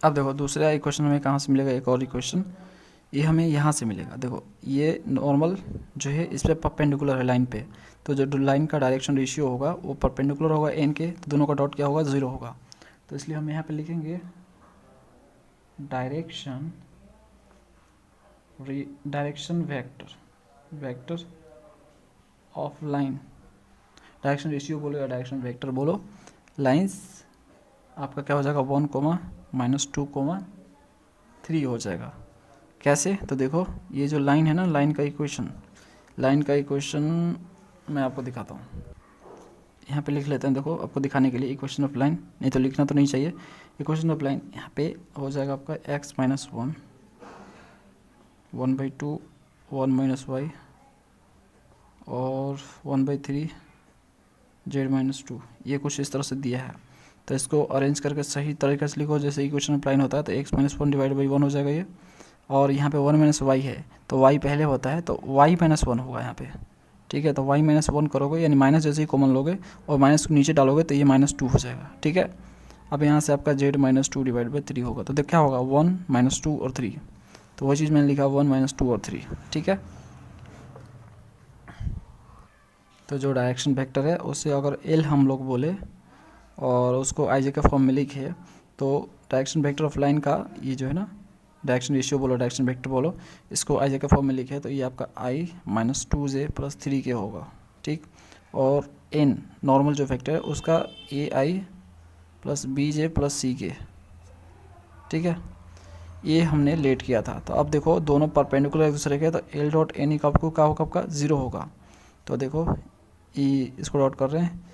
अब देखो दूसरा इक्वेशन हमें कहाँ से मिलेगा, एक और इक्वेशन ये हमें यहाँ से मिलेगा। देखो ये नॉर्मल जो है इस पर परपेंडिकुलर है लाइन पे, तो जो लाइन का डायरेक्शन रेशियो होगा वो परपेंडिकुलर होगा एन के, तो दोनों का डॉट क्या होगा, 0 होगा, तो इसलिए हम यहाँ पे लिखेंगे direction vector of line, direction ratio बोलो या डायरेक्शन वेक्टर बोलो, लाइंस आपका क्या हो जाएगा 1, -2, 3 हो जाएगा। कैसे, तो देखो ये जो लाइन है ना, लाइन का इक्वेशन मैं आपको दिखाता हूँ, यहाँ पे लिख लेते हैं, देखो आपको दिखाने के लिए इक्वेशन ऑफ लाइन, नहीं तो लिखना तो नहीं चाहिए। इक्वेशन ऑफ लाइन यहाँ पे हो जाएगा आपका x -1 1/2 1 - y और 1/3 z -2, ये कुछ इस तरह से दिया है, तो इसको अरेंज करके सही तरीके से लिखो जैसे इक्वेशन ऑफ लाइन होता है, तो x -1 / 1 हो जाएगा ये, और यहाँ पे 1 - y है, तो y पहले होता है, तो y -1 होगा यहाँ पे, ठीक है, तो y -1 करोगे, यानी माइनस जैसे ही कॉमन लोगे और माइनस को नीचे डालोगे तो ये -2 हो जाएगा, ठीक है। अब यहाँ से आपका z -2 / 3 होगा, तो देख क्या होगा 1 -2 और 3, तो वही चीज़ मैंने लिखा 1 -2 और 3, ठीक है। तो जो डायरेक्शन वेक्टर है उसे अगर L हम लोग बोले और उसको IJ के फॉर्म में लिखे, तो डायरेक्शन वेक्टर ऑफ लाइन का ये जो है ना, डायरेक्शन रेशियो बोलो, डायरेक्शन वेक्टर बोलो, इसको IJ के फॉर्म में लिखे तो ये आपका I -2j + 3k होगा, ठीक। और N नॉर्मल जो वेक्टर है उसका AI + BJ + CK, ठीक है। ये हमने लेट किया था। तो अब देखो दोनों परपेंडिकुलर एक दूसरे के, तो एल डॉट एन ई का आपको क्या होगा, आपका 0 होगा। तो देखो ई इसको डॉट कर रहे हैं,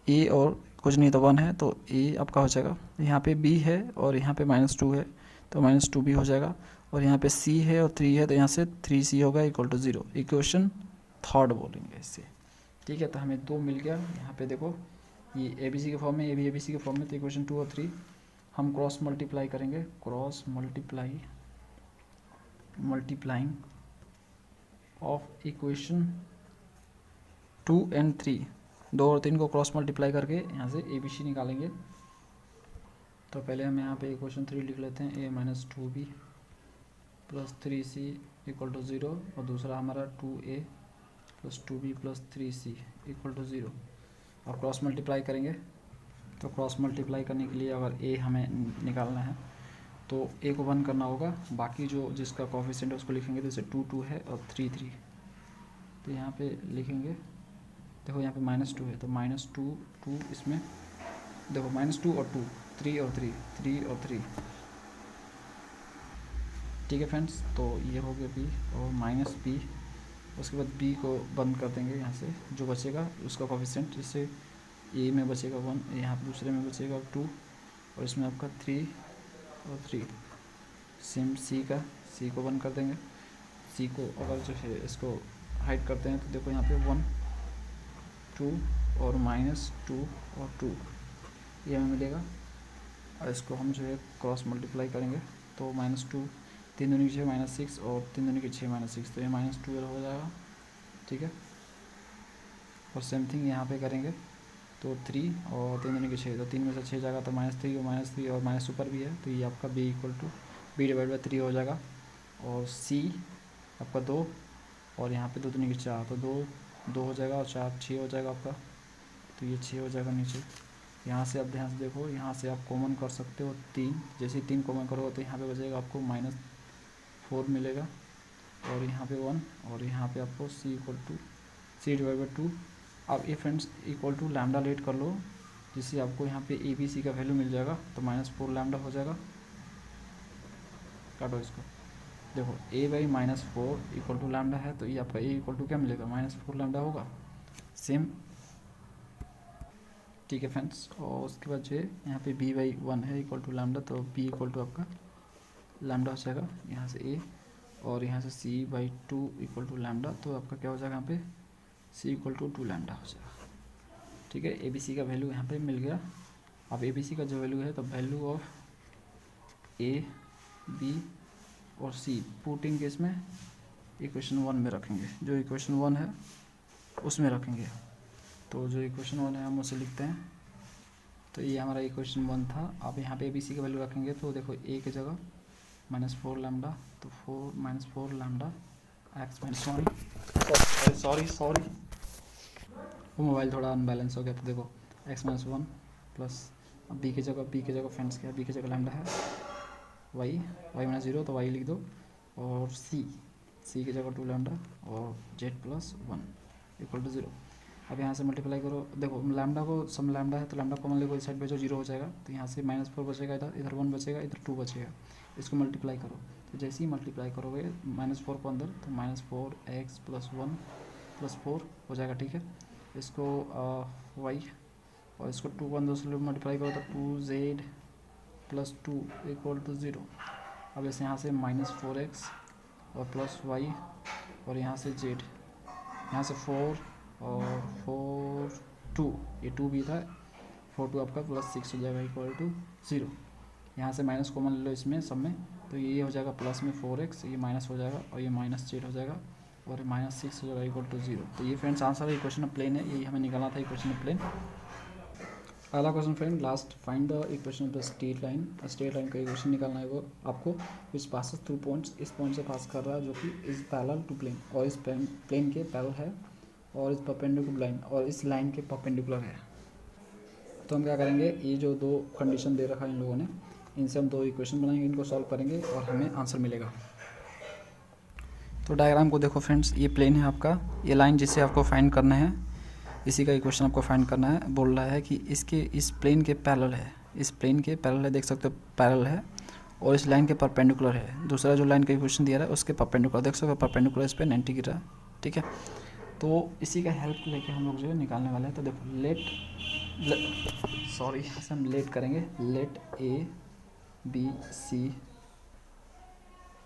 ई और कुछ नहीं तो 1 है, तो ई आपका हो जाएगा। यहाँ पे बी है और यहाँ पे -2 है, तो -2 भी हो जाएगा। और यहाँ पे सी है और 3 है, तो यहाँ से 3c होगा इक्वल टू 0। इक्वेशन थर्ड बोलेंगे इससे, ठीक है। तो हमें 2 मिल गया। यहाँ पे देखो ये ए बी सी के फॉर्म में, ए बी सी के फॉर्म में, तो इक्वेशन 2 और 3 हम क्रॉस मल्टीप्लाई करेंगे। Cross multiplying of equation 2 and 3, 2 और 3 को क्रॉस मल्टीप्लाई करके यहाँ से ए बी सी निकालेंगे। तो पहले हम यहाँ पे इक्वेशन 3 लिख लेते हैं, a - 2b plus 3c equal to 0, और दूसरा हमारा 2a plus 2b plus 3c equal to 0। अब क्रॉस मल्टीप्लाई करेंगे, तो क्रॉस मल्टीप्लाई करने के लिए अगर a हमें निकालना है तो a को 1 करना होगा, बाकी जो जिसका कोफिशिएंट है उसको लिखेंगे। तो जैसे 2 2 है और 3 3, तो यहाँ पे लिखेंगे। देखो यहाँ पे -2 है, तो -2 2 इसमें देखो -2 और 2, 3 और 3, 3 और 3, ठीक है फ्रेंड्स। तो ये हो गया b और -b, उसके बाद b को बंद कर देंगे यहाँ से, जो बचेगा उसका कोफिशिएंट, जिससे a में बचेगा 1, यहाँ पे दूसरे में बचेगा 2, और इसमें आपका 3 और 3। सेम c को बंद कर देंगे। c को अगर जो है इसको हाइड करते हैं, तो देखो यहाँ पे 1 2 और -2 और 2 ये हमें मिलेगा। और इसको हम जो है क्रॉस मल्टीप्लाई करेंगे, तो -2 3 दूनी की 6 -6 और 3 दूनी की 6 -6, तो ये -12 हो जाएगा, ठीक है। और सेम थिंग यहाँ पे करेंगे, तो 3 और 3 दूनी की 6, तो 3 में से 6 जाएगा, तो -3 और -3 और माइनस ऊपर भी है, तो ये आपका b/3 हो जाएगा। और c आपका 2, और यहाँ पे 2 दूनी की 4, तो 2 हो जाएगा, और 4 6 हो जाएगा आपका, तो ये 6 हो जाएगा नीचे। यहाँ से आप ध्यान से देखो, यहाँ से आप कॉमन कर सकते हो 3, जैसे 3 कॉमन करोगे तो यहाँ पे बचेगा आपको -4 मिलेगा, और यहाँ पे 1, और यहाँ पे आपको c/2। अब ये friends equal to lambda let कर लो, जिससे आपको यहाँ पे ए बी सी का वैल्यू मिल जाएगा, तो -4 लैम्डा हो जाएगा। काटो इसको, देखो a/-4 इक्वल टू लैम्डा है, तो ये आपका a इक्वल टू क्या मिलेगा, -4 लैम्डा होगा, सेम, ठीक है फ्रेंड्स। और उसके बाद जो है यहाँ पे b/1 है इक्वल टू लैम्डा, तो b इक्वल टू आपका लैम्डा हो जाएगा, यहाँ से a, और यहाँ से c/2 इक्वल टू लैम्डा, तो आपका क्या हो जाएगा यहाँ पे c इक्वल टू 2 लैम्डा हो जाएगा, ठीक है। ए बी सी का वैल्यू यहाँ पे मिल गया। अब ए बी सी का जो वैल्यू है, तो वैल्यू ऑफ a b और c पुटिंग के इसमें इक्वेशन 1 में रखेंगे, जो इक्वेशन 1 है उसमें रखेंगे। तो जो इक्वेशन 1 है हम उसे लिखते हैं, तो ये हमारा इक्वेशन 1 था। अब यहाँ पे ए बी सी का वैल्यू रखेंगे, तो देखो a की जगह -4 लैम्डा, तो -4 लैम्डा x -1, सॉरी वो मोबाइल थोड़ा अनबैलेंस हो गया, तो देखो x-1 प्लस, अब b की जगह फ्रेंड्स क्या है, b की जगह लैम्डा है, y-0, तो y लिख दो, और c की जगह 2 लैम्डा, और z+1 इक्वल टू 0। अब यहाँ से मल्टीप्लाई करो, देखो लैम्डा को सम लैम्डा है, तो लैम्डा कॉमन लेको इस साइड पे जो 0 हो जाएगा, तो यहाँ से -4 बचेगा, इधर 1 बचेगा, इधर 2 बचेगा, इसको मल्टीप्लाई करो। तो जैसे ही मल्टीप्लाई करोगे -4 को अंदर, तो -4x + 1 + 4 हो जाएगा, ठीक है। इसको y और इसको 2 को अंदर से मल्टीप्लाई करो, तो 2z + 2 इक्वल टू 0। अब इसे यहाँ से -4x और प्लस y, और यहाँ से z, यहाँ से 4 और 4 2, ये 2 भी था, 4 2 आपका +6 हो जाएगा इक्वल टू 0। यहाँ से माइनस कॉमन ले लो इसमें सब में, तो ये हो जाएगा प्लस में 4x, ये माइनस हो जाएगा, और ये -z हो जाएगा, और -6 हो जाएगा इक्वल टू 0। तो ये फ्रेंड्स आंसर है इक्वेशन ऑफ प्लेन है, यही हमें निकालना था इक्वेशन ऑफ प्लेन। अगला question friend last, find the equation of the straight line. Straight line का इक्वेशन निकालना है वो आपको, विच पासेस थ्रू पॉइंट्स, इस पॉइंट से पास कर रहा है जो कि इज पैरेलल टू प्लेन, और इस प्लेन के पैरेलल है, और इस परपेंडिकुलर लाइन, और इस लाइन के परपेंडिकुलर है। तो हम क्या करेंगे, ये जो 2 कंडीशन दे रखा है इन लोगों ने, इनसे हम 2 इक्वेशन बनाएंगे, इनको सॉल्व करेंगे और हमें आंसर मिलेगा। तो डायग्राम को देखो फ्रेंड्स, ये प्लेन है आपका, ये लाइन जिसे आपको फाइंड करना है, इसी का इक्वेशन आपको फाइंड करना है। बोल रहा है कि इसके इस प्लेन के पैरेलल है, इस प्लेन के पैरेलल है, देख सकते हो पैरेलल है, और इस लाइन के परपेंडिकुलर है, दूसरा जो लाइन का इक्वेशन दिया रहा है उसके परपेंडिकुलर, देख सकते हो परपेंडिकुलर इस पर 90 गिर रहा है, ठीक है। तो इसी का हेल्प लेके हम लोग जो है निकालने वाले हैं। तो देखो सॉरी हम लेट करेंगे, let A B C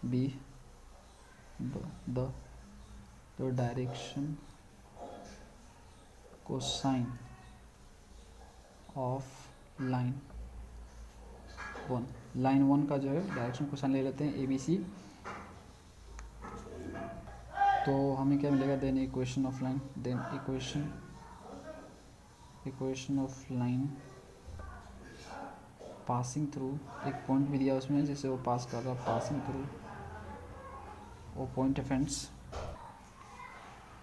be the direction cosine of line one. Line one का जो है डायरेक्शन कोसाइन ले लेते हैं ए बी सी। तो हमें क्या मिलेगा, then equation of line, then equation of line passing through, एक पॉइंट भी दिया उसमें जिसे वो पास कर रहा है, पासिंग थ्रू वो पॉइंट है फ्रेंड्स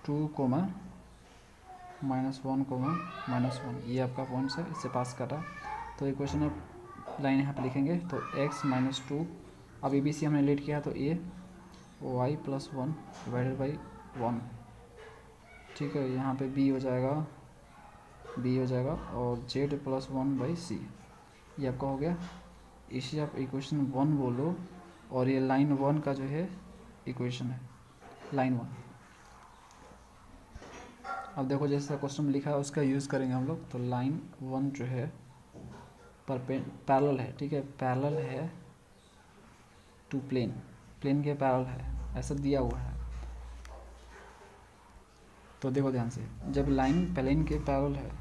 2, -1, ये आपका पॉइंट्स है, इससे पास कर रहा है। तो इक्वेशन ऑफ लाइन यहाँ पे लिखेंगे तो x - 2, अब ए बी सी हमने लेट किया तो a y + 1 डिवाइडेड बाई 1, ठीक है। यहाँ पे b हो जाएगा और z + 1/c, ये आपका हो गया। इसे आप इक्वेशन 1 बोलो और ये लाइन 1 का जो है इक्वेशन है, लाइन 1। अब देखो जैसा क्वेश्चन में लिखा है उसका यूज़ करेंगे हम लोग। तो लाइन 1 जो है पैरेलल है, ठीक है, पैरेलल है टू प्लेन के पैरेलल है, ऐसा दिया हुआ है। तो देखो ध्यान से, जब लाइन प्लेन के पैरेलल है,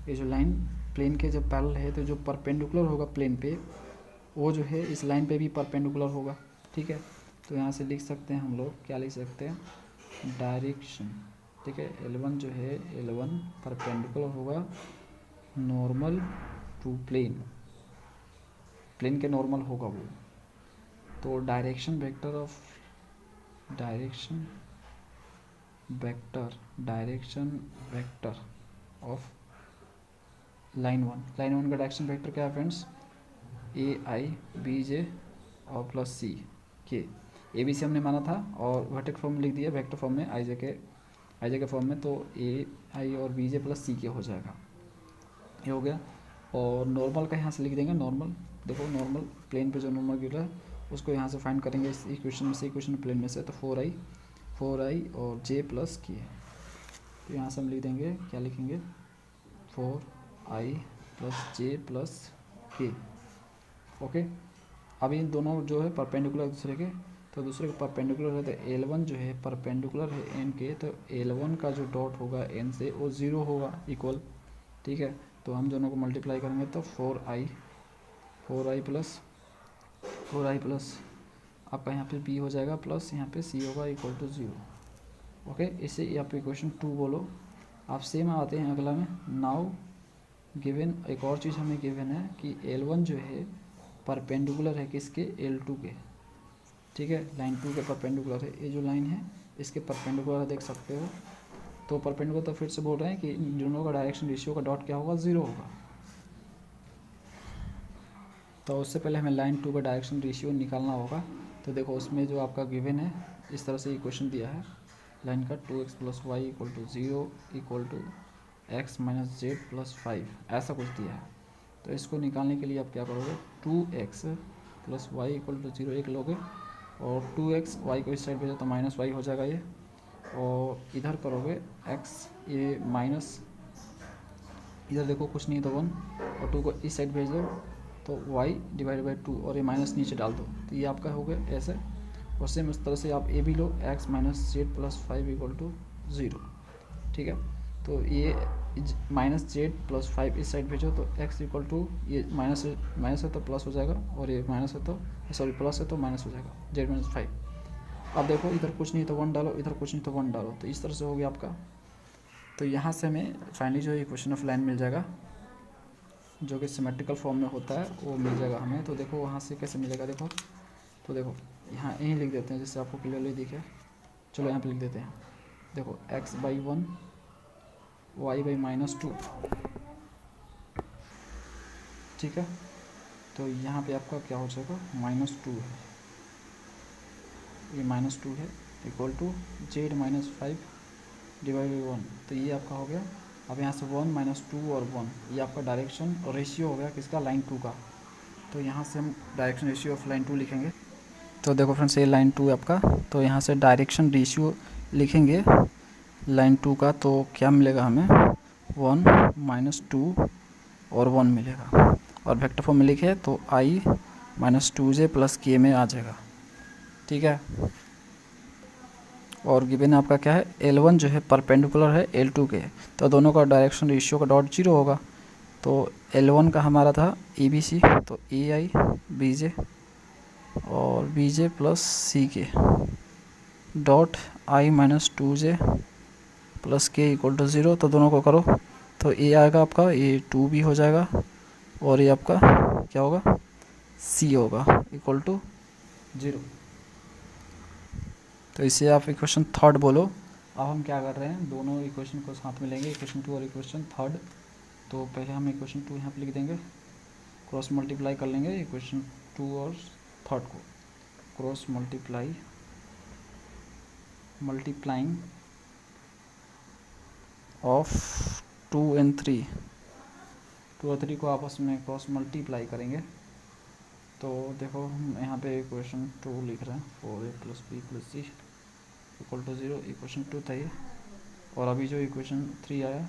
ये जो लाइन प्लेन के जब पैरेलल है तो जो परपेंडिकुलर होगा प्लेन पे वो जो है इस लाइन पे भी परपेंडिकुलर होगा, ठीक है। तो यहाँ से लिख सकते हैं हम लोग, क्या लिख सकते हैं, डायरेक्शन, ठीक है। L1 जो है L1 परपेंडिकुलर होगा नॉर्मल टू प्लेन के नॉर्मल होगा वो। तो डायरेक्शन वेक्टर ऑफ लाइन 1 का डायरेक्शन वेक्टर क्या है फ्रेंड्स, AI BJ और प्लस C के, ABC हमने माना था और वर्टिकल फॉर्म में लिख दिया, वेक्टर फॉर्म में IJ के फॉर्म में, तो AI और BJ + C के हो जाएगा, ये हो गया। और नॉर्मल का यहाँ से लिख देंगे, नॉर्मल देखो नॉर्मल प्लेन पे जो नॉर्मल गिर रहा है उसको यहाँ से फाइंड करेंगे इस इक्वेशन में से, इक्वेशन प्लेन में से। तो 4i और j + k, तो यहाँ से हम लिख देंगे, क्या लिखेंगे, 4i + j + k, ओके। अब इन दोनों जो है परपेंडिकुलर दूसरे के, तो दूसरे के परपेंडिकुलर है तो L1 जो है परपेंडिकुलर है n के, तो L1 का जो डॉट होगा n से वो 0 होगा, इक्वल, ठीक है। तो हम दोनों को मल्टीप्लाई करेंगे तो 4i प्लस आपका यहाँ पे b हो जाएगा प्लस यहाँ पे c होगा इक्वल टू 0, ओके। इसे आप इक्वेशन 2 बोलो। आप सेम आते हैं अगला में, नाउ गिवन, एक और चीज़ हमें गिवन है कि L1 जो है परपेंडिकुलर है किसके, L2 के, ठीक है, लाइन 2 के परपेंडिकुलर है। ये जो लाइन है इसके परपेंडिकुलर देख सकते हो, तो परपेंडिकुलर, तो फिर से बोल रहे हैं कि इन दोनों का डायरेक्शन रेशियो का डॉट क्या होगा, 0 होगा। तो उससे पहले हमें लाइन 2 का डायरेक्शन रेशियो निकालना होगा। तो देखो उसमें जो आपका गिवन है इस तरह से इक्वेशन दिया है लाइन का, 2x + y = 0 = x - z + 5, ऐसा कुछ दिया है। तो इसको निकालने के लिए आप क्या करोगे, 2x + y = 0 एक लोगे और 2x, y को इस साइड भेजो तो -y हो जाएगा ये, और इधर करोगे x, ये माइनस, इधर देखो कुछ नहीं तो 1, और 2 को इस साइड भेज दो तो y / 2 और ये माइनस नीचे डाल दो, तो ये आपका हो गया ऐसे। और सेम इस तरह से आप ए भी लो, x - z + 5 = 0, ठीक है। तो ये -z + 5 इस साइड भेजो तो x = ये माइनस है तो प्लस हो जाएगा, और ये माइनस है तो सॉरी प्लस है तो माइनस हो जाएगा, z - 5। अब देखो इधर कुछ नहीं तो 1 डालो, इधर कुछ नहीं तो 1 डालो, तो इस तरह से हो गया आपका। तो यहाँ से हमें फाइनली जो इक्वेशन ऑफ लाइन मिल जाएगा, जो कि सिमेट्रिकल फॉर्म में होता है वो मिल जाएगा हमें। तो देखो वहाँ से कैसे मिलेगा, देखो तो देखो यहाँ यहीं लिख देते हैं जिससे आपको क्लियरली दिखे। चलो यहाँ पे लिख देते हैं, देखो x/1 y/-2, ठीक है। तो यहाँ पे आपका क्या हो जाएगा, -2 है, ये -2 है इक्वल टू z - 5 / 1, तो ये आपका हो गया। अब यहाँ से 1 - 2 और 1, ये आपका डायरेक्शन और रेशियो हो गया किसका, लाइन 2 का। तो यहाँ से हम डायरेक्शन रेशियो ऑफ लाइन 2 लिखेंगे। तो देखो फ्रेंड्स, ये लाइन 2 है आपका, तो यहाँ से डायरेक्शन रेशियो लिखेंगे लाइन 2 का, तो क्या मिलेगा हमें 1 - 2 और 1 मिलेगा। और वेक्टर फॉर्म में लिखे तो I - 2j + k में आ जाएगा, ठीक है। और गिवन आपका क्या है, L1 जो है परपेंडिकुलर है L2 के, तो दोनों का डायरेक्शन रेशियो का डॉट 0 होगा। तो L1 का हमारा था ABC, तो AI BJ और BJ + CK dot I - 2j + k = 0। तो दोनों को करो तो A आएगा आपका, ये 2 भी हो जाएगा और ये आपका क्या होगा, C होगा = 0। तो इसे आप इक्वेशन थर्ड बोलो। अब हम क्या कर रहे हैं, दोनों इक्वेशन को साथ में लेंगे, इक्वेशन 2 और इक्वेशन थर्ड। तो पहले हम इक्वेशन 2 यहाँ पे लिख देंगे, क्रॉस मल्टीप्लाई कर लेंगे इक्वेशन 2 और थर्ड को, क्रॉस मल्टीप्लाइंग ऑफ 2 और 3, 2 और 3 को आपस में क्रॉस मल्टीप्लाई करेंगे। तो देखो हम यहाँ पे इक्वेशन 2 लिख रहे हैं, 4a + b + c = 0, इक्वेशन 2 था ये। और अभी जो इक्वेशन 3 आया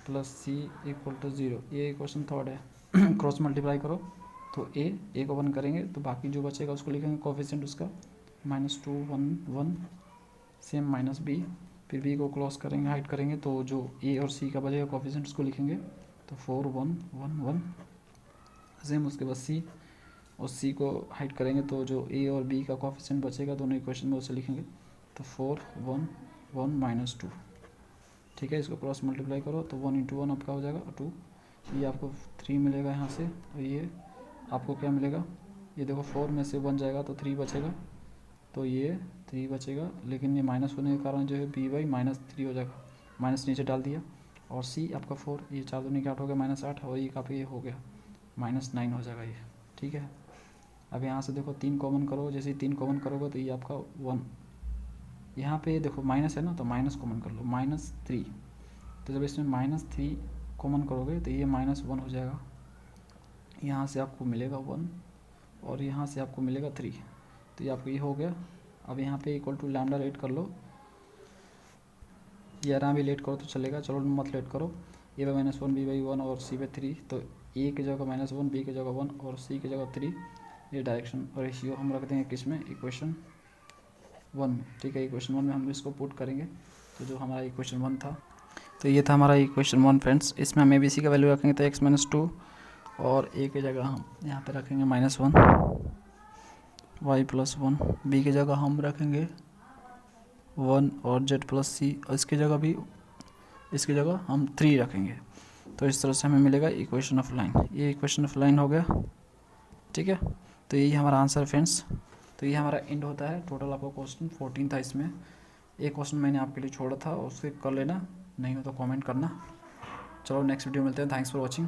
+c = 0, ये इक्वेशन थर्ड है। क्रॉस मल्टीप्लाई करो तो a को 1 करेंगे तो बाकी जो बचेगा उसको लिखेंगे कोफिशिएंट उसका -2 1 1, सेम -b, फिर b को क्लोज करेंगे, हाइड करेंगे तो जो a और c का बचेगा कोफिशिएंट उसको लिखेंगे, तो 4 1 1 1, सेम उसके बाद c और c को हाइड करेंगे तो जो a और b का कोफिशिएंट बचेगा दोनों इक्वेशन में उसे लिखेंगे, तो 4 1 1 - 2, ठीक है। इसको क्रॉस मल्टीप्लाई करो तो 1 × 1 आपका हो जाएगा 2, ये आपको 3 मिलेगा यहाँ से, और ये आपको क्या मिलेगा, ये देखो 4 में से 1 जाएगा तो 3 बचेगा, तो ये 3 बचेगा, लेकिन ये माइनस होने के कारण जो है b/- 3 हो जाएगा, माइनस नीचे डाल दिया। और c आपका 4, ये 4 दूनी के 8 हो गया -8, और ये काफ़ी हो गया -9 हो जाएगा ये, ठीक है। अब यहाँ से देखो 3 कॉमन करो, जैसे 3 कॉमन करोगे तो ये आपका 1, यहाँ पे देखो माइनस है ना, तो माइनस कॉमन कर लो -3, तो जब इसमें -3 कॉमन करोगे तो ये -1 हो जाएगा, यहाँ से आपको मिलेगा 1 और यहाँ से आपको मिलेगा 3, तो ये आपको ये हो गया। अब यहाँ पे = लैम्डा लेट कर लो, या यहाँ भी लेट करो तो चलेगा, चलो मत लेट करो, a/- 1 b/1 और c/3, तो a की जगह -1, b की जगह 1 और c की जगह 3, ये डायरेक्शन रेशियो हम रख देंगे किस में, इक्वेशन 1 में, ठीक है। इक्वेशन 1 में हम इसको पुट करेंगे, तो जो हमारा इक्वेशन 1 था, तो ये था हमारा इक्वेशन 1 फ्रेंड्स। इसमें हम ABC का वैल्यू रखेंगे तो x - 2, और a की जगह हम यहाँ पे रखेंगे -1, y + 1, b की जगह हम रखेंगे 1 और z + c, और इसकी जगह हम 3 रखेंगे। तो इस तरह से हमें मिलेगा इक्वेशन ऑफ लाइन, ये इक्वेशन ऑफ लाइन हो गया, ठीक है। तो यही हमारा आंसर फ्रेंड्स, तो ये हमारा एंड होता है। टोटल आपका क्वेश्चन 14 था, इसमें एक क्वेश्चन मैंने आपके लिए छोड़ा था, उससे कर लेना, नहीं हो तो कमेंट करना। चलो नेक्स्ट वीडियो मिलते हैं, थैंक्स फॉर वॉचिंग।